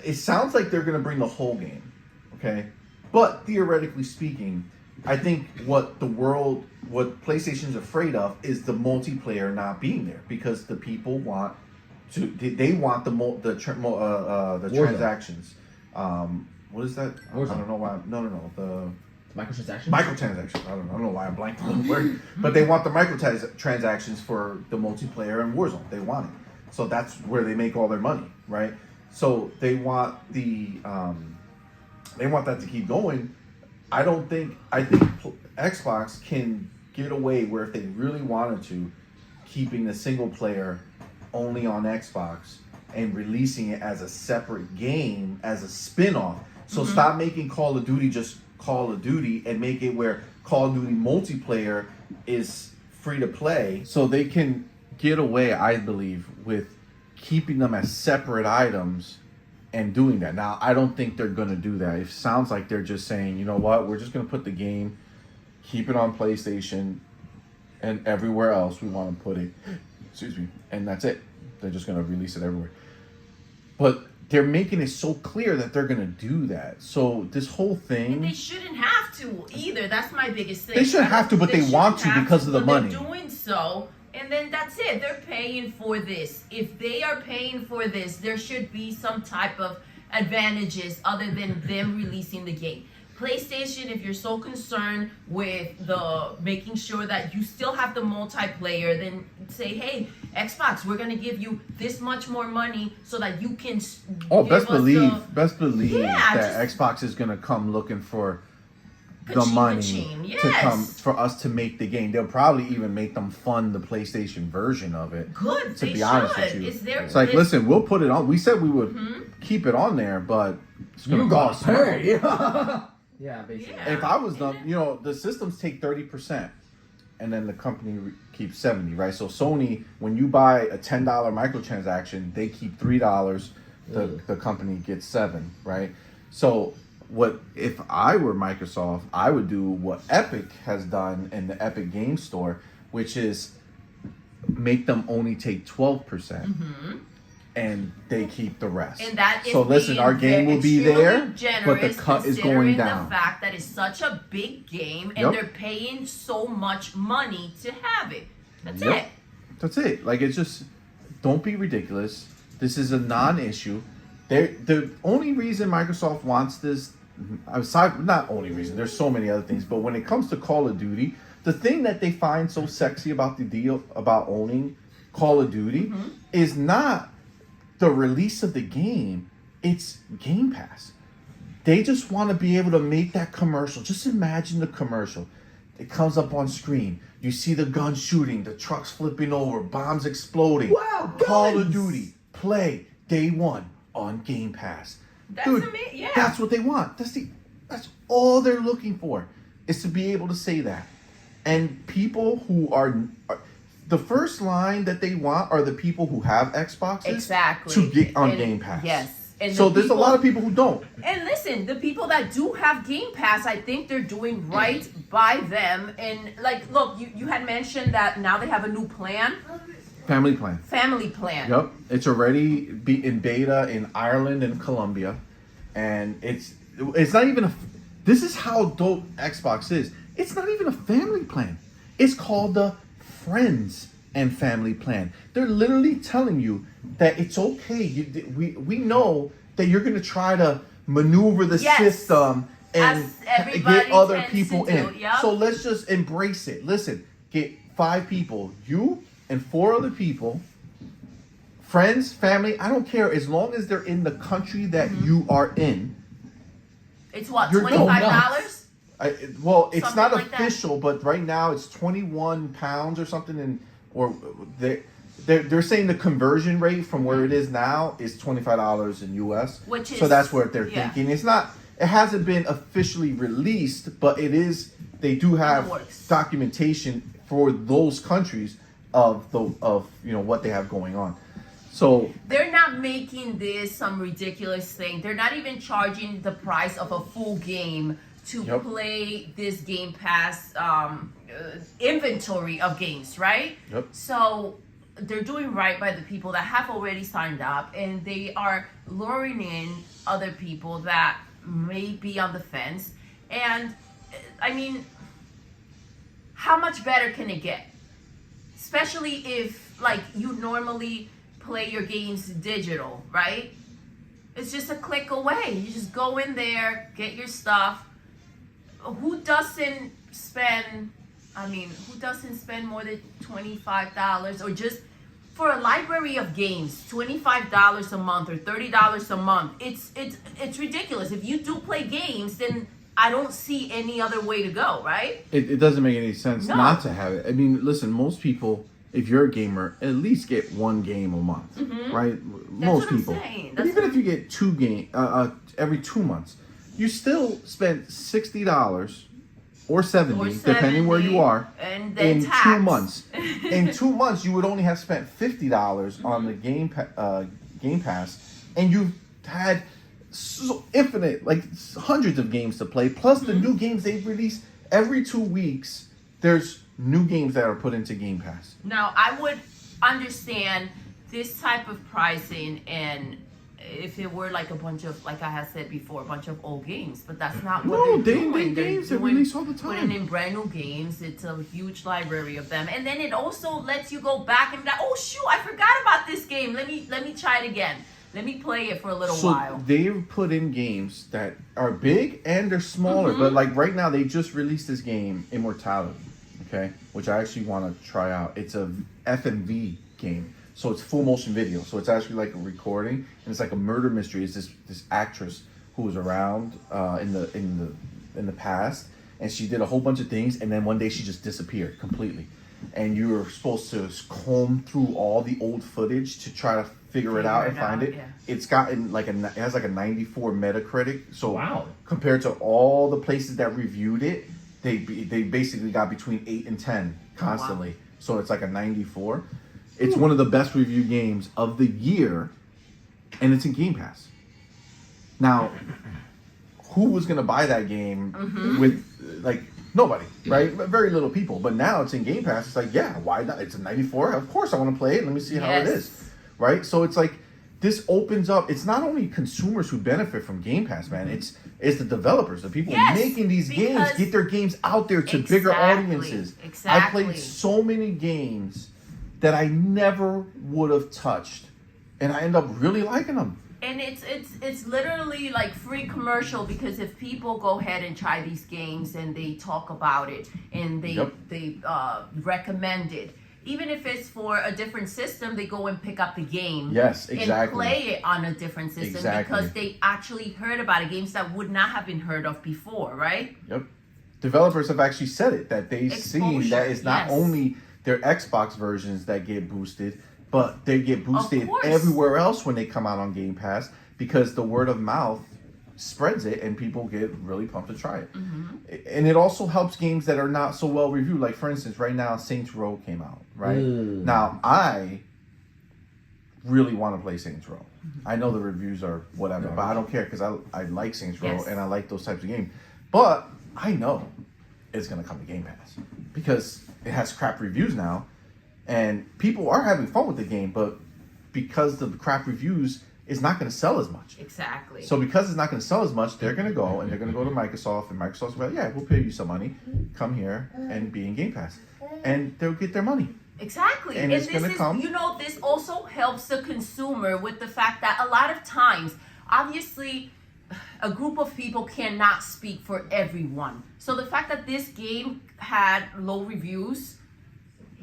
it sounds like they're going to bring the whole game, okay? But theoretically speaking, I think what PlayStation's afraid of is the multiplayer not being there because the people want the transactions. What is that? Warzone. I don't know why. No. The microtransactions. Microtransactions. I don't know why I'm blanked on the word, but they want the microtransactions for the multiplayer and Warzone. They want it. So that's where they make all their money, right? So they want that to keep going. I think Xbox can get away where if they really wanted to, keeping the single player only on Xbox and releasing it as a separate game, as a spin-off. So stop making Call of Duty just Call of Duty and make it where Call of Duty multiplayer is free to play. So they can get away, I believe, with keeping them as separate items and doing that. Now, I don't think they're going to do that. It sounds like they're just saying, you know what, we're just going to put the game, keep it on PlayStation, and everywhere else we want to put it. Excuse me. And that's it. They're just going to release it everywhere. But they're making it so clear that they're going to do that. So this whole thing... And they shouldn't have to either. That's my biggest thing. They shouldn't have to, but they want to because of the money. They're doing so, and then that's it. They're paying for this. If they are paying for this, there should be some type of advantages other than them releasing the game. PlayStation, if you're so concerned with the making sure that you still have the multiplayer, then say, hey, Xbox, we're gonna give you this much more money so that you can. Best believe that Xbox is gonna come looking for the money to come for us to make the game. They'll probably even make them fund the PlayStation version of it. Good. To be honest with you, it's like, listen, we'll put it on. We said we would keep it on there, but it's gonna cost money. Yeah, basically. Yeah. If I was them, the systems take 30%, and then the company keeps 70%, right? So Sony, when you buy a $10 microtransaction, they keep $3. The company gets $7, right? So what if I were Microsoft? I would do what Epic has done in the Epic Game Store, which is make them only take 12%. And they keep the rest. And that is so listen, our game will be there, but the cut is going down. The fact that it's such a big game and they're paying so much money to have it. That's it. That's it. Like, it's just, don't be ridiculous. This is a non-issue. The only reason Microsoft wants this, aside, not only reason, there's so many other things, but when it comes to Call of Duty, the thing that they find so sexy about the deal about owning Call of Duty is not the release of the game, it's Game Pass. They just want to be able to make that commercial. Just imagine the commercial. It comes up on screen. You see the guns shooting, the trucks flipping over, bombs exploding. Wow, Call of guns! Duty, play day one on Game Pass. That's Dude, amazing. Yeah. that's what they want. That's all they're looking for, is to be able to say that. And people who are the first line that they want are the people who have Xboxes exactly to get on Game Pass. Yes. And so there's a lot of people who don't. And listen, the people that do have Game Pass, I think they're doing right by them. And like, look, you had mentioned that now they have a new plan. Family plan. Family plan. Yep. It's already in beta in Ireland and Colombia. And it's not even this is how dope Xbox is. It's not even a family plan. It's called the Friends and Family Plan. They're literally telling you that it's okay. We know that you're going to try to maneuver the system and get other people in. Yep. So let's just embrace it. Listen, get 5 people, you and 4 other people, friends, family, I don't care, as long as they're in the country that you are in. It's what, You're $25? Well, it's Something not like official, but right now it's 21 pounds or something, they're saying the conversion rate from where it is now is $25 in US. Which is, so that's what they're thinking. It hasn't been officially released, but it is. They do have documentation for those countries of what they have going on. So they're not making this some ridiculous thing. They're not even charging the price of a full game to play this Game Pass inventory of games, right? Yep. So they're doing right by the people that have already signed up, and they are luring in other people that may be on the fence. And I mean, how much better can it get? Especially if, like, you normally play your games digital, right? It's just a click away. You just go in there, get your stuff. Who doesn't spend more than $25 or just for a library of games, $25 a month or $30 a month? It's ridiculous. If you do play games, then I don't see any other way to go, right? It doesn't make any sense not to have it. I mean, listen, most people, if you're a gamer, at least get 1 game a month, right? Most people. But even if you get 2 games every 2 months, you still spent $60 or 70, depending where you are, and in tax. 2 months. In 2 months, you would only have spent $50 on the Game Pass, and you've had so infinite, like hundreds of games to play, plus the new games they release every 2 weeks. There's new games that are put into Game Pass. Now, I would understand this type of pricing and if it were like a bunch of, like I had said before, a bunch of old games, but that's not what they're doing. They're games that release all the time. Putting in brand new games. It's a huge library of them, and then it also lets you go back and be like, oh shoot, I forgot about this game. Let me try it again. Let me play it for a little while. So they've put in games that are big and they're smaller, but like right now they just released this game, Immortality, okay, which I actually want to try out. It's a FMV game. So it's full motion video. So it's actually like a recording, and it's like a murder mystery. It's this actress who was around in the past, and she did a whole bunch of things, and then one day she just disappeared completely. And you were supposed to comb through all the old footage to try to figure it out and find it. Yeah. It's gotten it has like a 94 Metacritic. So wow. Compared to all the places that reviewed it, they basically got between 8 and 10 constantly. Oh, wow. So it's like a 94. It's one of the best reviewed games of the year, and it's in Game Pass. Now, who was going to buy that game with, like, nobody, right? Very little people. But now it's in Game Pass. It's like, yeah, why not? It's a 94. Of course I want to play it. Let me see how it is, right? So it's like this opens up. It's not only consumers who benefit from Game Pass, man. It's the developers, the people making these games, get their games out there to bigger audiences. Exactly. I played so many games that I never would have touched, and I end up really liking them. And it's literally like free commercial, because if people go ahead and try these games and they talk about it and they recommend it, even if it's for a different system, they go and pick up the game. Yes, exactly. And play it on a different system because they actually heard about it, games that would not have been heard of before, right? Yep. Developers have actually said it, that they've seen that it's not only their Xbox versions that get boosted, but they get boosted everywhere else when they come out on Game Pass, because the word of mouth spreads it and people get really pumped to try it. And it also helps games that are not so well reviewed. Like, for instance, right now Saints Row came out, right? Now, I really want to play Saints Row. I know the reviews are whatever, but I don't care, because I like Saints Row and I like those types of games. But I know it's going to come to Game Pass because it has crap reviews now, and people are having fun with the game, but because of the crap reviews, it's not going to sell as much. Exactly. So because it's not going to sell as much, they're going to go and they're going to go to Microsoft, and Microsoft's like, yeah, we'll pay you some money. Come here and be in Game Pass. And they'll get their money. Exactly. And it's going to come. You know, this also helps the consumer with the fact that a lot of times, obviously, a group of people cannot speak for everyone. So the fact that this game had low reviews,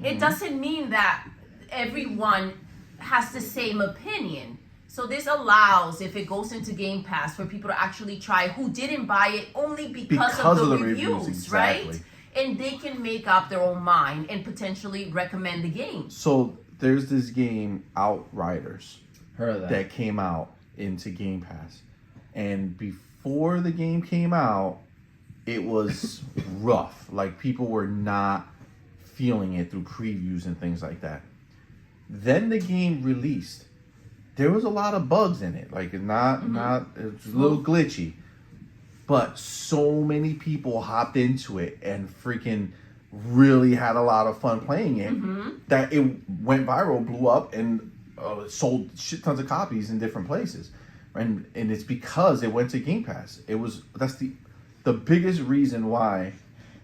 it doesn't mean that everyone has the same opinion. So this allows, if it goes into Game Pass, for people to actually try who didn't buy it only because of the reviews, right? And they can make up their own mind and potentially recommend the game. So there's this game, Outriders, heard of that came out into Game Pass. And before the game came out, it was rough. Like, people were not feeling it through previews and things like that. Then the game released. There was a lot of bugs in it. Like, not it's a little glitchy. But so many people hopped into it and freaking really had a lot of fun playing it that it went viral, blew up, and sold shit tons of copies in different places. And it's because it went to Game Pass. That's the biggest reason why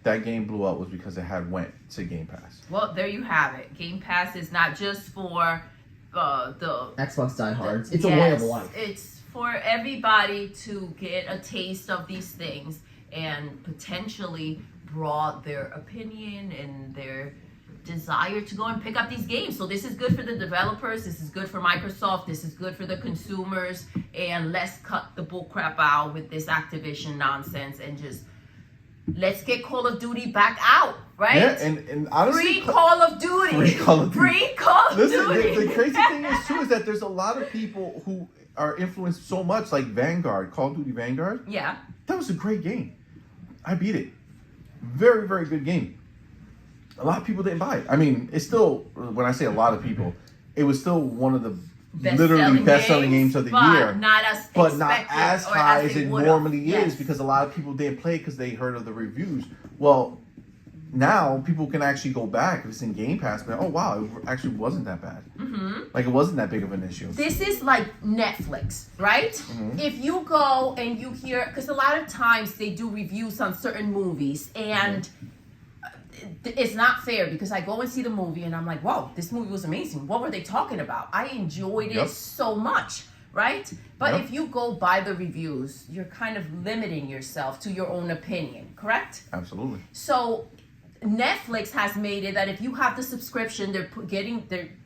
that game blew up, was because it had went to Game Pass. Well, there you have it. Game Pass is not just for the Xbox diehards. It's a way of life. It's for everybody to get a taste of these things and potentially broaden their opinion and their desire to go and pick up these games. So this is good for the developers, this is good for Microsoft, this is good for the consumers, and let's cut the bull crap out with this Activision nonsense and just let's get Call of Duty back out, right? Yeah, and honestly, Free Call of Duty. Free Call of Duty. The crazy thing is too, is that there's a lot of people who are influenced so much, like Vanguard, Call of Duty Vanguard. Yeah. That was a great game. I beat it. Very, very good game. A lot of people didn't buy it. I mean, it's still, when I say a lot of people, it was still one of the literally best-selling games of the year. Not as high as it normally is, because a lot of people didn't play because they heard of the reviews. Well, now people can actually go back if it's in Game Pass, but oh wow, it actually wasn't that bad. Like, it wasn't that big of an issue. This is like Netflix, right? If you go and you hear, because a lot of times they do reviews on certain movies, and it's not fair, because I go and see the movie and I'm like, wow, this movie was amazing. What were they talking about? I enjoyed it so much, right? But if you go by the reviews, you're kind of limiting yourself to your own opinion, correct? Absolutely. So Netflix has made it that if you have the subscription,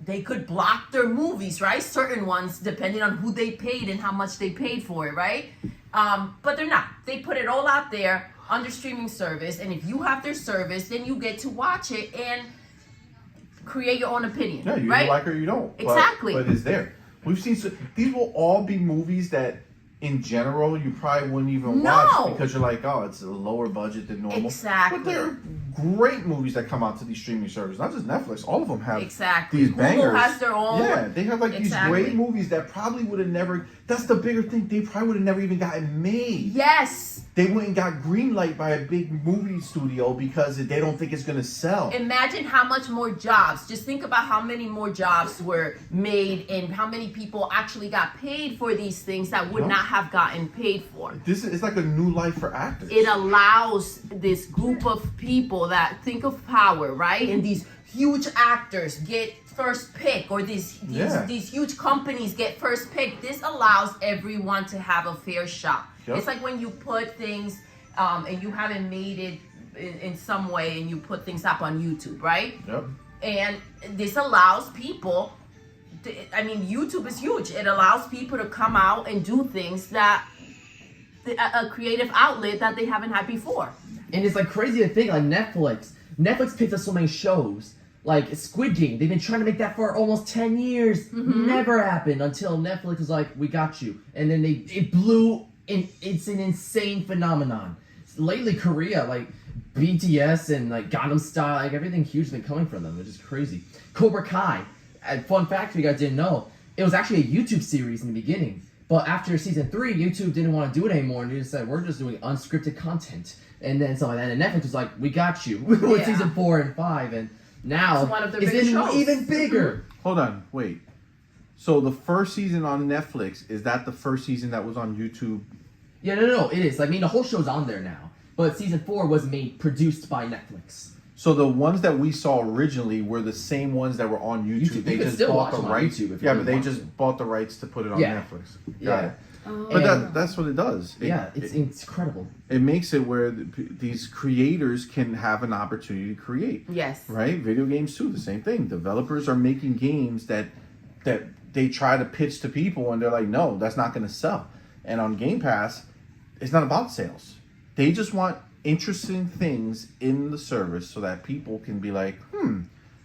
they could block their movies, right? Certain ones, depending on who they paid and how much they paid for it, right? But they're not. They put it all out there on their streaming service, and if you have their service, then you get to watch it and create your own opinion. Yeah, you right? like it or you don't. Exactly. But it's there. We've seen these will all be movies that, in general, you probably wouldn't even watch, because you're like, oh, it's a lower budget than normal. Exactly. But there are great movies that come out to these streaming services. Not just Netflix. All of them have these Hulu bangers. has their own. Yeah, they have like these great movies that probably would have never. That's the bigger thing. They probably would have never even gotten made. Yes. they went and got green light by a big movie studio because they don't think it's going to sell. Imagine how much more jobs. Just think about how many more jobs were made and how many people actually got paid for these things that would not have gotten paid for. It's like a new life for actors. It allows this group of people that think of power, right? And these huge actors get first pick, or these huge companies get first pick. This allows everyone to have a fair shot. Yep. It's like when you put things and you haven't made it in some way and you put things up on YouTube, right? Yep. And this allows people YouTube is huge. It allows people to come out and do things that a creative outlet that they haven't had before. And it's like crazy to think, like Netflix picks up so many shows. Like Squid Game, they've been trying to make that for almost 10 years. Mm-hmm. Never happened until Netflix was like, we got you. And then it blew, and it's an insane phenomenon. Lately, Korea, like BTS and like Gangnam Style, like everything huge has been coming from them, which is crazy. Cobra Kai, fun fact you guys didn't know, it was actually a YouTube series in the beginning. But after season 3, YouTube didn't want to do it anymore, and they just said, we're just doing unscripted content. And then something like that. And Netflix was like, we got you with season 4 and 5. And now it's even bigger. Hold on, wait. So the first season on Netflix, is that the first season that was on YouTube? Yeah, no, it is. I mean, the whole show's on there now. But season 4 was produced by Netflix. So the ones that we saw originally were the same ones that were on YouTube. They just bought the rights. But they just bought the rights to put it on Netflix. Got it. But that's what it does. It's incredible. It makes it where these creators can have an opportunity to create. Yes. Right? Video games too, the same thing. Developers are making games that they try to pitch to people and they're like, no, that's not going to sell. And on Game Pass, it's not about sales. They just want interesting things in the service so that people can be like,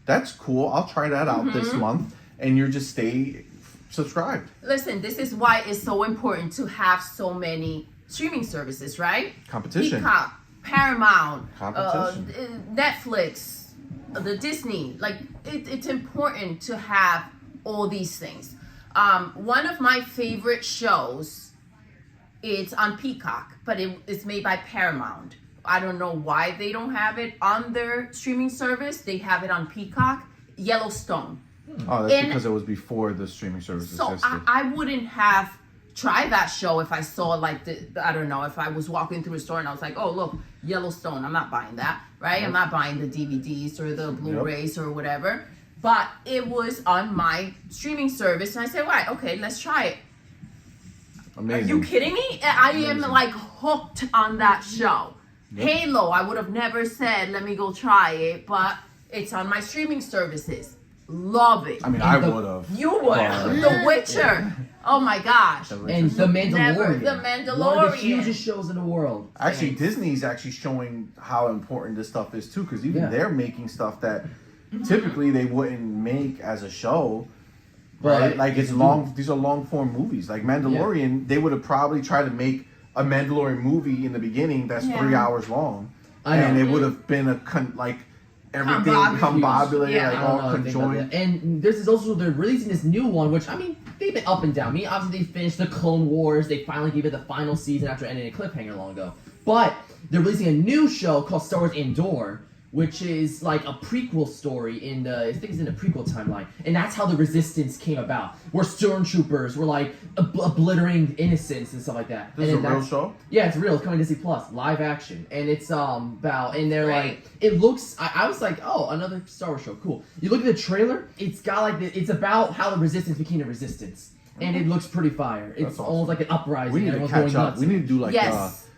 that's cool. I'll try that out this month. And you just stay subscribed. Listen, this is why it's so important to have so many streaming services, right? Competition. Peacock, Paramount, competition. Netflix, the Disney. Like it's important to have all these things. One of my favorite shows, it's on Peacock, but it's made by Paramount. I don't know why they don't have it on their streaming service. They have it on Peacock. Yellowstone. Oh, that's because it was before the streaming service existed. So I wouldn't have tried that show if I saw I don't know, if I was walking through a store and I was like, oh, look, Yellowstone. I'm not buying that, right? I'm not buying the DVDs or the Blu-rays or whatever. But it was on my streaming service and I said, right, okay, let's try it. Amazing. Are you kidding me? I am like hooked on that show. Yep. Halo, I would have never said, let me go try it, but it's on my streaming services. Love it. I mean, I would have. You would have. The Witcher. Oh my gosh. And The Mandalorian. The Mandalorian. One of the hugest shows in the world. Actually, Disney's actually showing how important this stuff is too, because even they're making stuff that typically they wouldn't make as a show. Right? Like it's long. These are long form movies. Like Mandalorian, they would have probably tried to make a Mandalorian movie in the beginning that's 3 hours long, and it would have been everything combobulated, all conjoined. And there's also, they're releasing this new one, which, I mean, they've been up and down. I mean, obviously they finished the Clone Wars. They finally gave it the final season after ending a cliffhanger long ago. But they're releasing a new show called Star Wars Andor, which is like a prequel story I think it's in the prequel timeline. And that's how the Resistance came about. Where stormtroopers were like obliterating innocence and stuff like that. This is a real show? Yeah, it's real. It's coming to Disney Plus, live action. And it's about, and they're like, it looks, I was like, oh, another Star Wars show, cool. You look at the trailer, it's got it's about how the Resistance became the Resistance. And it looks pretty fire. It's almost like an uprising. We need to catch up. We need to do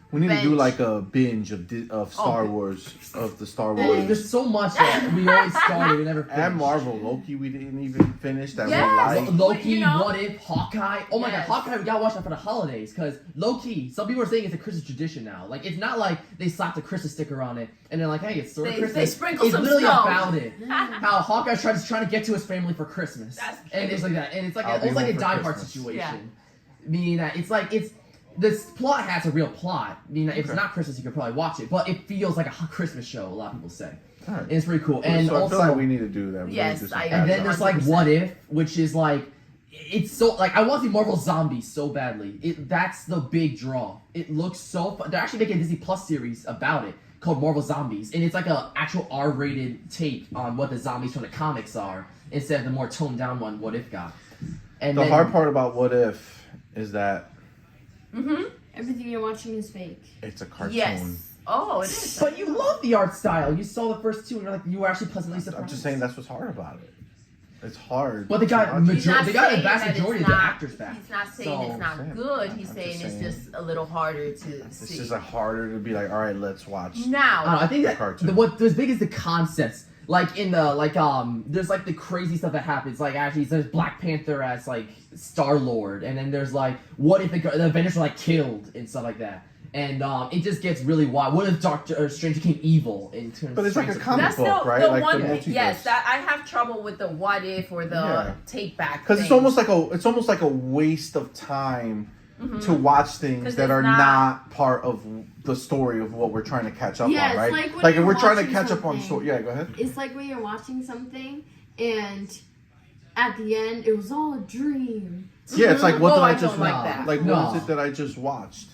we need to do like a binge of Star Wars, of the Star Wars. There's so much that we always started, we never finished. And Marvel, Loki, we didn't even finish that one light. Loki, What If, Hawkeye. Oh my god, Hawkeye, we gotta watch that for the holidays, because low-key, some people are saying it's a Christmas tradition now. Like, it's not like they slapped a Christmas sticker on it, and they're like, hey, it's sort of Christmas. They sprinkle it's some literally snow. about it. How Hawkeye's trying to get to his family for Christmas. And it's like that. And it's like almost like a Die Hard situation. Yeah. Meaning that this plot has a real plot. I mean, if it's not Christmas, you could probably watch it. But it feels like a Christmas show, a lot of people say. Right. And it's pretty cool. And so also, I feel like we need to do that. Yes, and then there's like 100%. What If, which is like, it's so like I want to see Marvel Zombies so badly. That's the big draw. It looks so fun. They're actually making a Disney Plus series about it called Marvel Zombies, and it's like a actual R-rated take on what the zombies from the comics are instead of the more toned down one What If got. And the then, hard part about What If is that everything you're watching is fake. it's a cartoon. Yes. Oh, it is. But you love the art style. You saw the first two, and you're like, you were actually pleasantly surprised. I'm just saying that's what's hard about it. It's hard. But they got to watch. He's not they got the saying vast that it's majority of the not- actors back. He's not saying So- it's not good. He's I'm saying just it's saying. just a little harder to It's see. just harder to be like, all right, let's watch. I don't know, Now, I think that Cartoon. what's as big as the concepts. Like in the there's like the crazy stuff that happens. Like actually, there's Black Panther as like Star-Lord, and then there's like what if the Avengers are like killed and stuff like that. And it just gets really wild. What if Doctor Strange became evil in terms? But it's like a of comic that's book, the, right? the Like one the thing. multiverse. Yes, that I have trouble with the what if or the Yeah. take back. Because it's almost like a waste of time to watch things 'Cause that it's are not- not part of the story of what we're trying to catch up Yeah, on, it's right? like when if you're we're trying to watching catch up on something. story. Yeah, go ahead. It's like when you're watching something and at the end it was all a dream. Yeah, it's like what Oh, did I I just don't like watch? that. Like No. what is it that I just watched?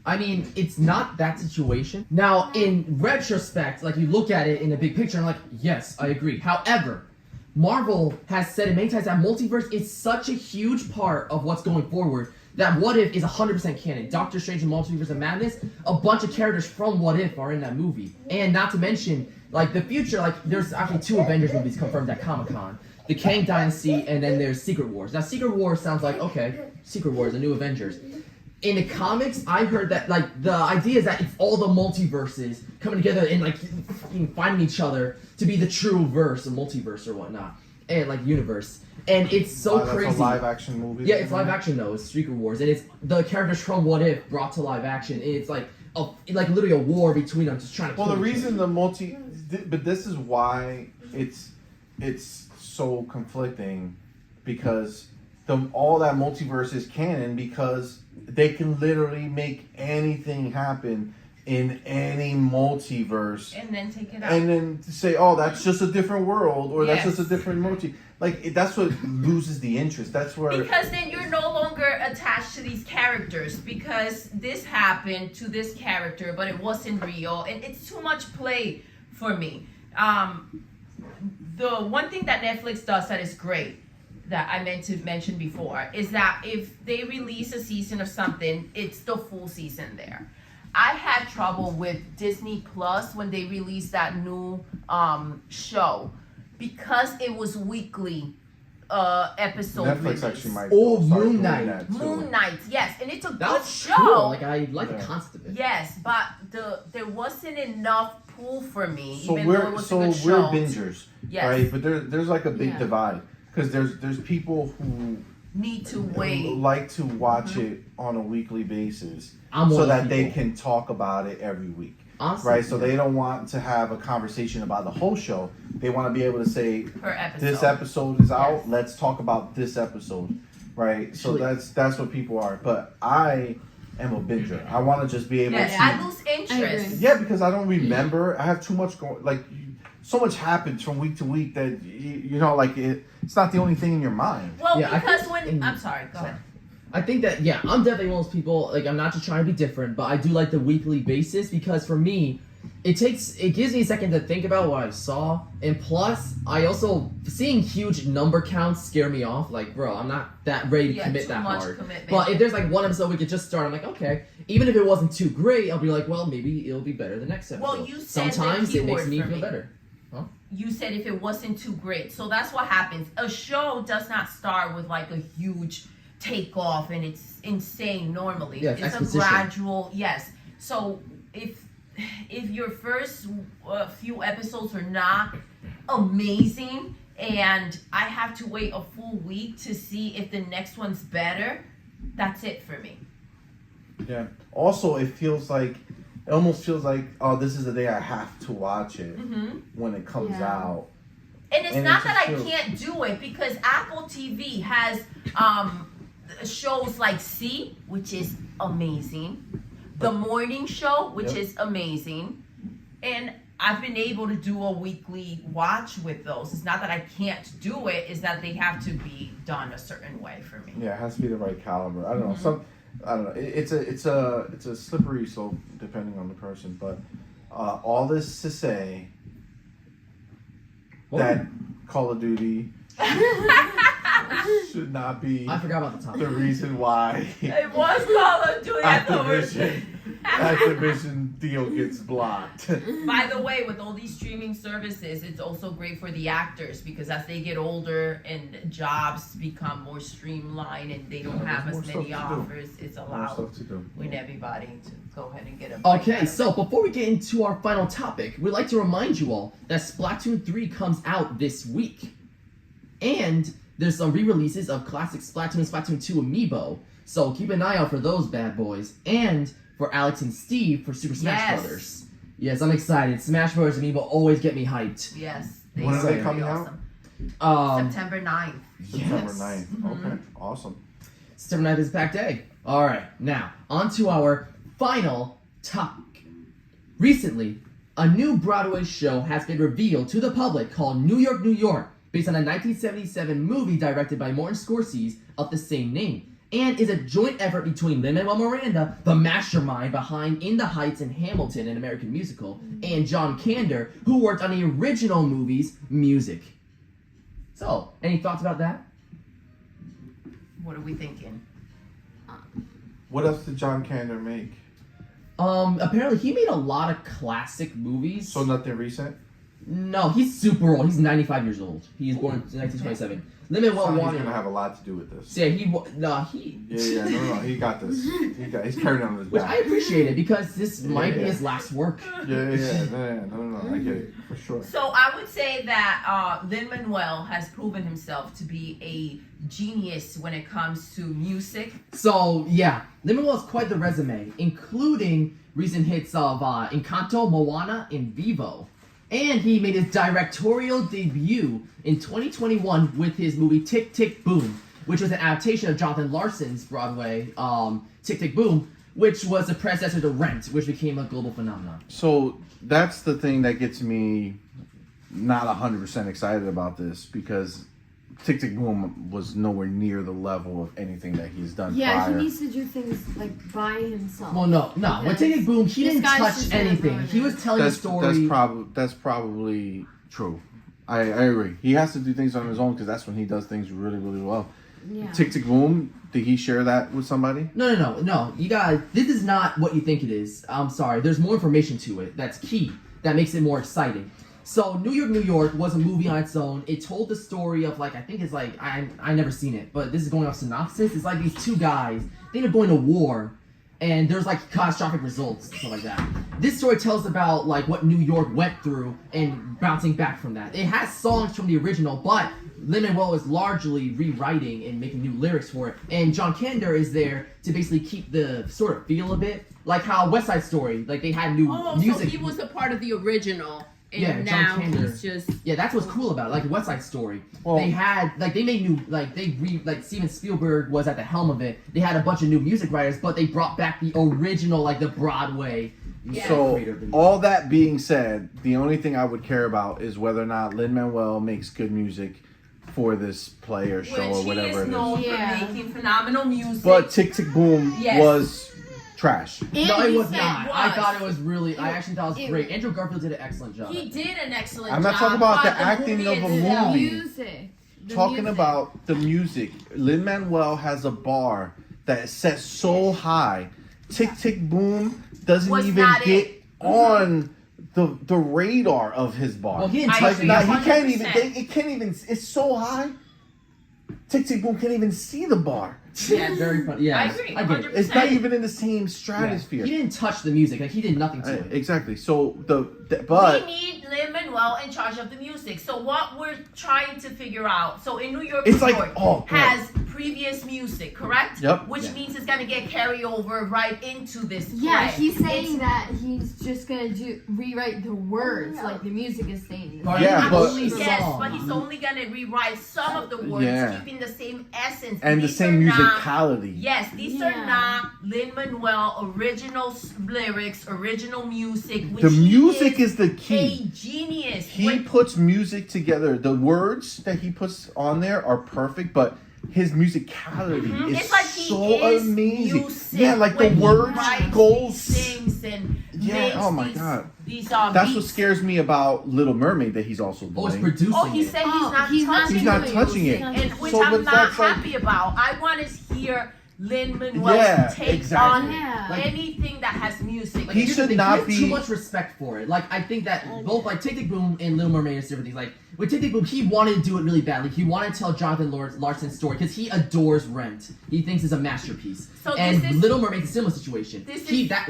I mean, it's not that situation. Now, in retrospect, like you look at it in the big picture, and like, yes, I agree. However, Marvel has said it many times that multiverse is such a huge part of what's going forward that What If is 100% canon. Doctor Strange and Multiverse of Madness, a bunch of characters from What If are in that movie. And not to mention, like, the future, like, there's actually 2 Avengers movies confirmed at Comic-Con. The Kang Dynasty, and then there's Secret Wars. Now, Secret Wars sounds like, okay, Secret Wars, the new Avengers. In the comics, I heard that, like, the idea is that it's all the multiverses coming together and, like, fucking finding each other to be the true verse, or multiverse or whatnot. And, like, universe. And it's so That's crazy. a live action movie. Yeah, it's live action though. It's Secret Wars, and it's the characters from What If brought to live action. And it's like literally a war between them, just trying to. Well, kill the each reason other. but this is why it's so conflicting, because all that multiverse is canon because they can literally make anything happen in any multiverse. and then take it out. And then say, oh, that's just a different world, or that's Yes. just a different that's what loses the interest. That's where Because then you're no longer attached to these characters because this happened to this character, but it wasn't real, and it's too much play for me. The one thing that Netflix does that is great that I meant to mention before is that if they release a season of something, it's the full season there. I had trouble with Disney Plus when they released that new show because it was weekly episode Netflix release. actually might. Oh, start Moon doing Knight. that, too. Moon Knight, yes, and it's a That good was show. cool. Like I like Yeah. the concept of it. Yes, but there wasn't enough pull for me, So even though it we're was so a good we're show. bingers, Yes. right? But there's like a big Yeah. divide because there's people who Need to wait. like to watch it on a weekly basis I'm one so of that those they people. can talk about it every week. Honestly, Right, so they don't want to have a conversation about the whole show. They want to be able to say, Per episode. "This episode is out. Yes. Let's talk about this episode." Right, so Actually- that's what people are. But I am a binger. I want to just be able Yes, to. I lose I interest. agree. Yeah, because I don't remember. I have too much going. Like, so much happens from week to week that it's not the only thing in your mind. Well, Yeah, I because think when I'm sorry, go ahead. I think that I'm definitely one of those people. Like I'm not just trying to be different, but I do like the weekly basis because for me, it gives me a second to think about what I saw, and plus I also seeing huge number counts scare me off. Like, bro, I'm not that ready to Yeah, commit too that much hard. commitment. But if there's like one episode we could just start, I'm like, okay. Even if it wasn't too great, I'll be like, well, maybe it'll be better the next episode. Well, you said the sometimes it makes keyword me for feel me. better. You said if it wasn't too great. So that's what happens. A show does not start with like a huge takeoff and it's insane normally. Yeah, it's exposition. a gradual, yes. So if your first few episodes are not amazing and I have to wait a full week to see if the next one's better, that's it for me. Yeah. Also, it almost feels like, oh, this is the day I have to watch it when it comes Yeah. out. And it's And not it that I just feels- can't do it because Apple TV has shows like C, which is amazing, The Morning Show, which Yep. is amazing, and I've been able to do a weekly watch with those. It's not that I can't do it, it's that they have to be done a certain way for me. Yeah, it has to be the right caliber. I don't know. I don't know. It's a slippery slope depending on the person. But all this to say that Call of Duty should not be I forgot about the topic. the reason why It was Call of Duty. Activision deal gets blocked. By the way, with all these streaming services, it's also great for the actors because as they get older and jobs become more streamlined and they don't have as many offers, it's allowed with everybody to go ahead and get a break. Okay, so before we get into our final topic, we'd like to remind you all that Splatoon 3 comes out this week. And there's some re-releases of classic Splatoon and Splatoon 2 amiibo. So keep an eye out for those bad boys. And for Alex and Steve for Super Smash Brothers. Yes, I'm excited. Smash Brothers amiibo always get me hyped. Yes. When are they coming out? September 9th. September 9th. Okay, awesome. September 9th is pack day. Alright, now, on to our final topic. Recently, a new Broadway show has been revealed to the public called New York, New York, based on a 1977 movie directed by Martin Scorsese of the same name, and is a joint effort between Lin-Manuel Miranda, the mastermind behind In the Heights and Hamilton, an American musical, and John Kander, who worked on the original movie's music. So, any thoughts about that? What are we thinking? What else did John Kander make? Apparently he made a lot of classic movies. So nothing recent? No, he's super old. He's 95 years old. He was born in 1927. Lin-Manuel He's wanted. gonna have a lot to do with this. Yeah, he. He got this. He's carrying on his Which back. I appreciate it because this might be his last work. No, I get it for sure. So I would say that Lin-Manuel has proven himself to be a genius when it comes to music. So yeah, Lin-Manuel has quite the resume, including recent hits of Encanto, Moana, and Vivo. And he made his directorial debut in 2021 with his movie Tick, Tick, Boom, which was an adaptation of Jonathan Larson's Broadway Tick, Tick, Boom, which was the predecessor to Rent, which became a global phenomenon. So that's the thing that gets me not 100% excited about this, because Tick, Tick, Boom was nowhere near the level of anything that he's done prior. He needs to do things like by himself. Well, no. With Tick, Tick, Boom, he didn't touch anything. He was telling a story. That's probably true. I agree. He has to do things on his own because that's when he does things really, really well. Yeah. Tick, Tick, Boom, did he share that with somebody? No. You guys, this is not what you think it is. I'm sorry. There's more information to it that's key, that makes it more exciting. So, New York, New York was a movie on its own. It told the story of, I think it's I never seen it, but this is going off synopsis. It's like these two guys, they end up going to war, and there's, catastrophic results, stuff like that. This story tells about, what New York went through and bouncing back from that. It has songs from the original, but Lin-Manuel is largely rewriting and making new lyrics for it. And John Kander is there to basically keep the sort of feel of it. Like how West Side Story, they had new music. So he was a part of the original. And yeah, now John Kander. he's just... Yeah, that's what's cool about it. Like West Side Story. Well, they had, they made new, Steven Spielberg was at the helm of it. They had a bunch of new music writers, but they brought back the original, the Broadway. Yeah. So, all that being said, the only thing I would care about is whether or not Lin-Manuel makes good music for this play or show or whatever it is. Known for making phenomenal music. But Tick, Tick, Boom was trash. No, it was not. I thought it was really. I actually thought it was great. Andrew Garfield did an excellent job. He did an excellent job. I'm not talking about the acting of a movie. Music. Talking about the music. Lin-Manuel has a bar that is set so high. Tick, Tick, Boom doesn't even get on the radar of his bar. Well, he didn't touch touch it. He can't 100%. even. It can't even. It's so high. Tick, Tick, Boom can't even see the bar. Yeah, very funny. Yeah, I agree. I get it. It's not even in the same stratosphere. He didn't touch the music. He did nothing to it. Exactly. So but we need Lin-Manuel in charge of the music. So what we're trying to figure out. So in New York, It's New like, York has previous music, correct? Yep. Which means it's gonna get carry over right into this play. Yeah, he's saying that he's just gonna rewrite the words, like the music is saying. Yeah, but Yes, but he's only gonna rewrite some of the words, keeping the same essence. And the same music musicality. Yes, these are not Lin-Manuel original lyrics, original music. Which The music is the key. A genius. He puts music together. The words that he puts on there are perfect, but his musicality is it's like so amazing. Music. Yeah, like the When words goes. Sings and oh my god. These That's beats. what scares me about Little Mermaid that he's also doing. Oh, it's producing. Oh, he it. said He's not touching it. And which So, I'm but not that's like- happy about. I want to hear Lin-Manuel's Yeah, take exactly. on Like- anything that has music. Like, He here's should the thing, not he has too be- much respect for it. Like, I think that both like Tick Tick Boom and Little Mermaid is different things. Like with Tick Tick Boom, he wanted to do it really badly. He wanted to tell Jonathan Larson's story because he adores Rent. He thinks it's a masterpiece. So and this is- Little Mermaid's a similar situation.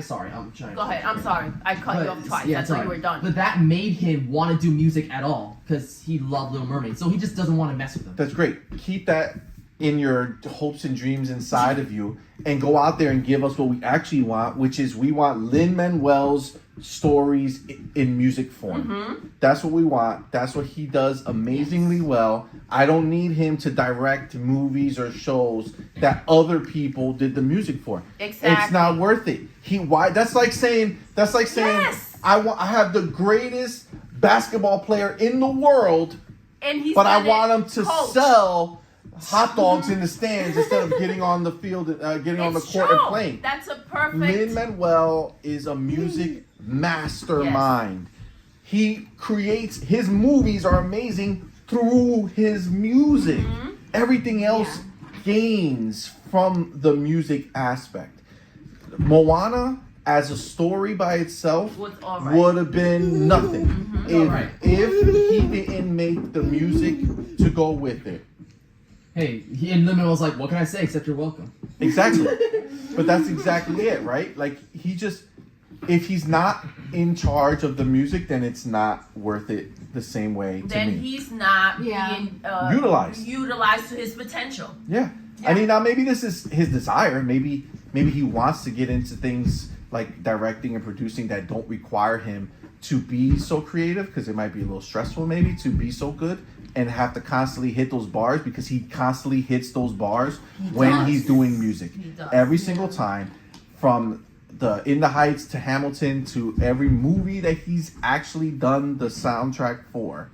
Sorry, I'm trying. Go ahead. I'm sorry. I cut you off twice. Yeah, That's why sorry. you were done. But that made him want to do music at all because he loved Little Mermaid. So he just doesn't want to mess with them. That's great. Keep that in your hopes and dreams inside of you and go out there and give us what we actually want, which is we want Lin-Manuel's stories in music form. That's what we want. That's what he does amazingly well. I don't need him to direct movies or shows that other people did the music for. Exactly. It's not worth it. That's like saying Yes. I have the greatest basketball player in the world, And he's but I gonna want him to coach. sell hot dogs in the stands instead of getting on the field, getting on the It's court true. and playing. That's a perfect. Lin-Manuel is a music mastermind. He creates, his movies are amazing through his music. Everything else gains from the music aspect. Moana, as a story by itself, Was all right. would have been nothing if he didn't make the music to go with it. Hey, and Lin-Manuel was like, "What can I say except you're welcome." Exactly. But that's exactly it, right? Like, if he's not in charge of the music, then it's not worth it the same way to Then me. he's not being utilized to his potential. Yeah. I mean, now maybe this is his desire. Maybe he wants to get into things like directing and producing that don't require him to be so creative, because it might be a little stressful maybe to be so good and have to constantly hit those bars, because he constantly hits those bars when he's doing music. He does. Every single time, from the In the Heights to Hamilton to every movie that he's actually done the soundtrack for,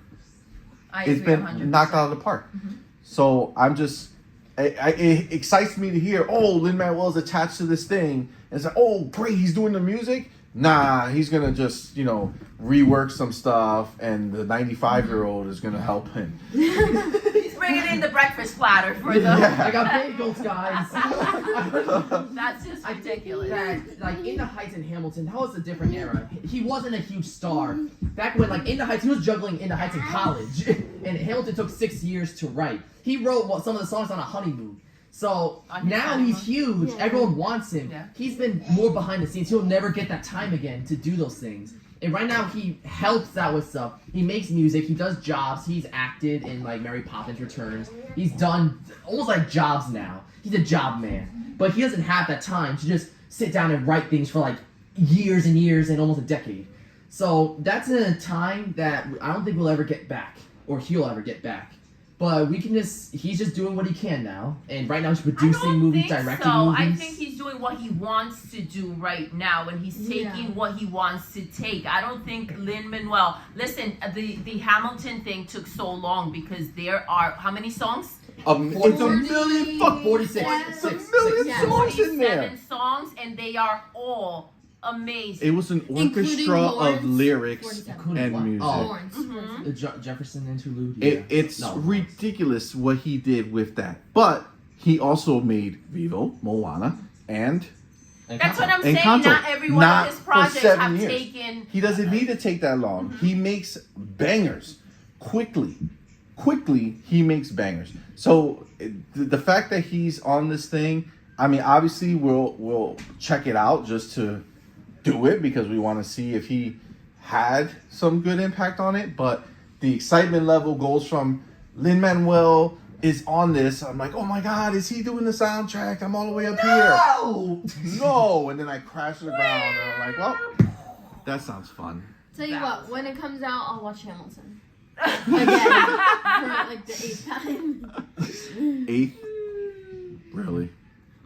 it's agree been 100%. knocked out of the park. So I'm just, it excites me to hear, oh, Lin-Manuel's attached to this thing. And it's like, oh, great, he's doing the music? Nah, he's going to just, rework some stuff, and the 95-year-old is going to help him. He's bringing in the breakfast platter for the. Yeah. I got bagels, guys. That's just ridiculous. That, like, In the Heights and Hamilton, that was a different era. He wasn't a huge star. Back when, like, In the Heights, he was juggling In the Heights in college. And Hamilton took 6 years to write. He wrote some of the songs on a honeymoon. So now he's huge. Everyone wants him. Yeah. He's been more behind the scenes. He'll never get that time again to do those things. And right now he helps out with stuff. He makes music. He does jobs. He's acted in like Mary Poppins Returns. He's done almost like jobs now. He's a job man. But he doesn't have that time to just sit down and write things for like years and years and almost a decade. So that's a time that I don't think we'll ever get back, or he'll ever get back. But he's just doing what he can now. And right now he's producing movies, directing movies. I think he's doing what he wants to do right now, and he's taking what he wants to take. I don't think Lin-Manuel, listen, the Hamilton thing took so long because there are, how many songs? It's a million fucking 46. It's a million songs in there. 47 songs, and they are all amazing. It was an Including orchestra of Lawrence, lyrics 47. and music. Lawrence. The Jefferson interlude. Yeah. It's ridiculous what he did with that. But he also made Vivo, Moana, and That's what I'm saying. Encanto. Not every one Not of his for projects 7 have years. taken. He doesn't need to take that long. He makes bangers quickly. Quickly, he makes bangers. So the fact that he's on this thing, I mean, obviously we'll check it out just to do it because we want to see if he had some good impact on it. But the excitement level goes from Lin-Manuel is on this. I'm like, oh my God, is he doing the soundtrack? I'm all the way up here. No! And then I crash to the ground and I'm like, well, that sounds fun. Tell you what, when it comes out, I'll watch Hamilton. Again, for like the 8th time. 8th? Really?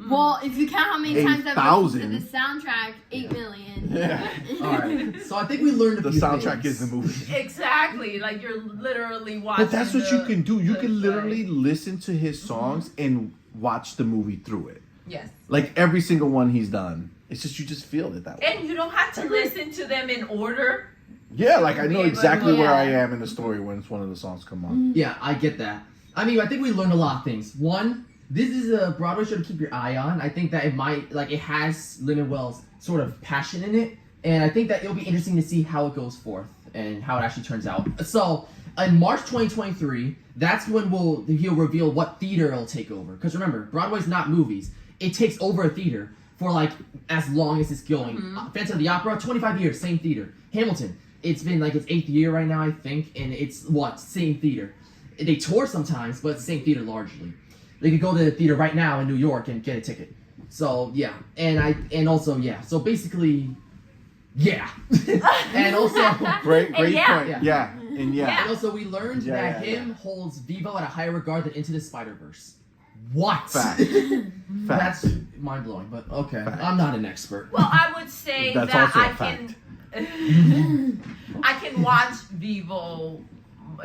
Well, if you count how many times I've 8,000. listened to the soundtrack, 8 million. Yeah. All right. So I think we learned a The few soundtrack things. is the movie. Exactly. Like you're literally watching. But that's what you can do. You the can play. literally listen to his songs and watch the movie through it. Yes. Like every single one he's done. It's just you just feel it that way. And you don't have to listen to them in order. Yeah, like I know exactly where I Yeah. am in the story when one of the songs come on. Yeah, I get that. I mean, I think we learned a lot of things. One, this is a Broadway show to keep your eye on. I think that it has Lin-Manuel's sort of passion in it, and I think that it'll be interesting to see how it goes forth and how it actually turns out. So, in March 2023, that's when he'll reveal what theater it'll take over. Because remember, Broadway's not movies. It takes over a theater for like as long as it's going. Phantom of the Opera, 25 years, same theater. Hamilton, it's been like its 8th year right now, I think, and it's same theater. They tour sometimes, but it's the same theater largely. They could go to the theater right now in New York and get a ticket. So yeah, So basically, yeah, and also Great yeah. point. Yeah. Yeah. And yeah. and also we learned that him holds Vivo at a higher regard than Into the Spider-Verse. What? Fact. That's mind blowing, but okay. Fact. I'm not an expert. Well, I would say That's that also a I fact. can I can watch Vivo.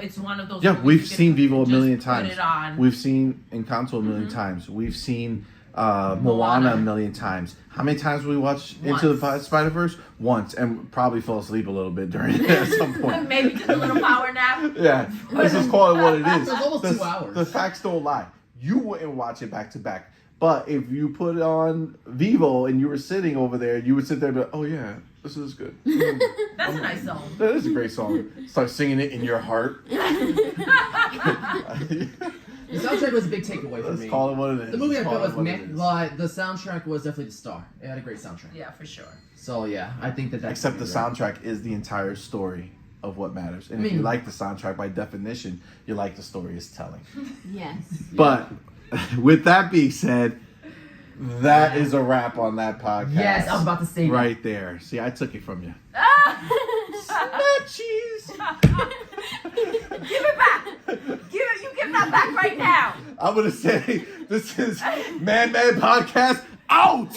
It's one of those. Yeah, movies we've you can seen Vivo a just million put times. it on. We've seen Encanto a million times. We've seen Moana a million times. How many times we watched Into the Spider-Verse? Once, and probably fell asleep a little bit during it at some point. Maybe just a little power nap. Yeah, let's just call it what it is. It was almost 2 hours. The facts don't lie. You wouldn't watch it back to back. But if you put it on Vivo and you were sitting over there, you would sit there and be like, oh yeah, this is good. That's a nice song. That is a great song. Start singing it in your heart. The soundtrack was a big takeaway for Let's me. call it what it is. The movie I Let's thought call was it what meh, it is. but the soundtrack was definitely the star. It had a great soundtrack. Yeah, for sure. So yeah, I think that's Except the right. soundtrack is the entire story of what matters. And I if you mean- like the soundtrack, by definition, you like the story it's telling. Yes. But with that being said, that is a wrap on that podcast. Yes, I was about to say that. right there. See, I took it from you. Cheese. Give it back. You give that back right now. I'm gonna say this is MADMAN Podcast out.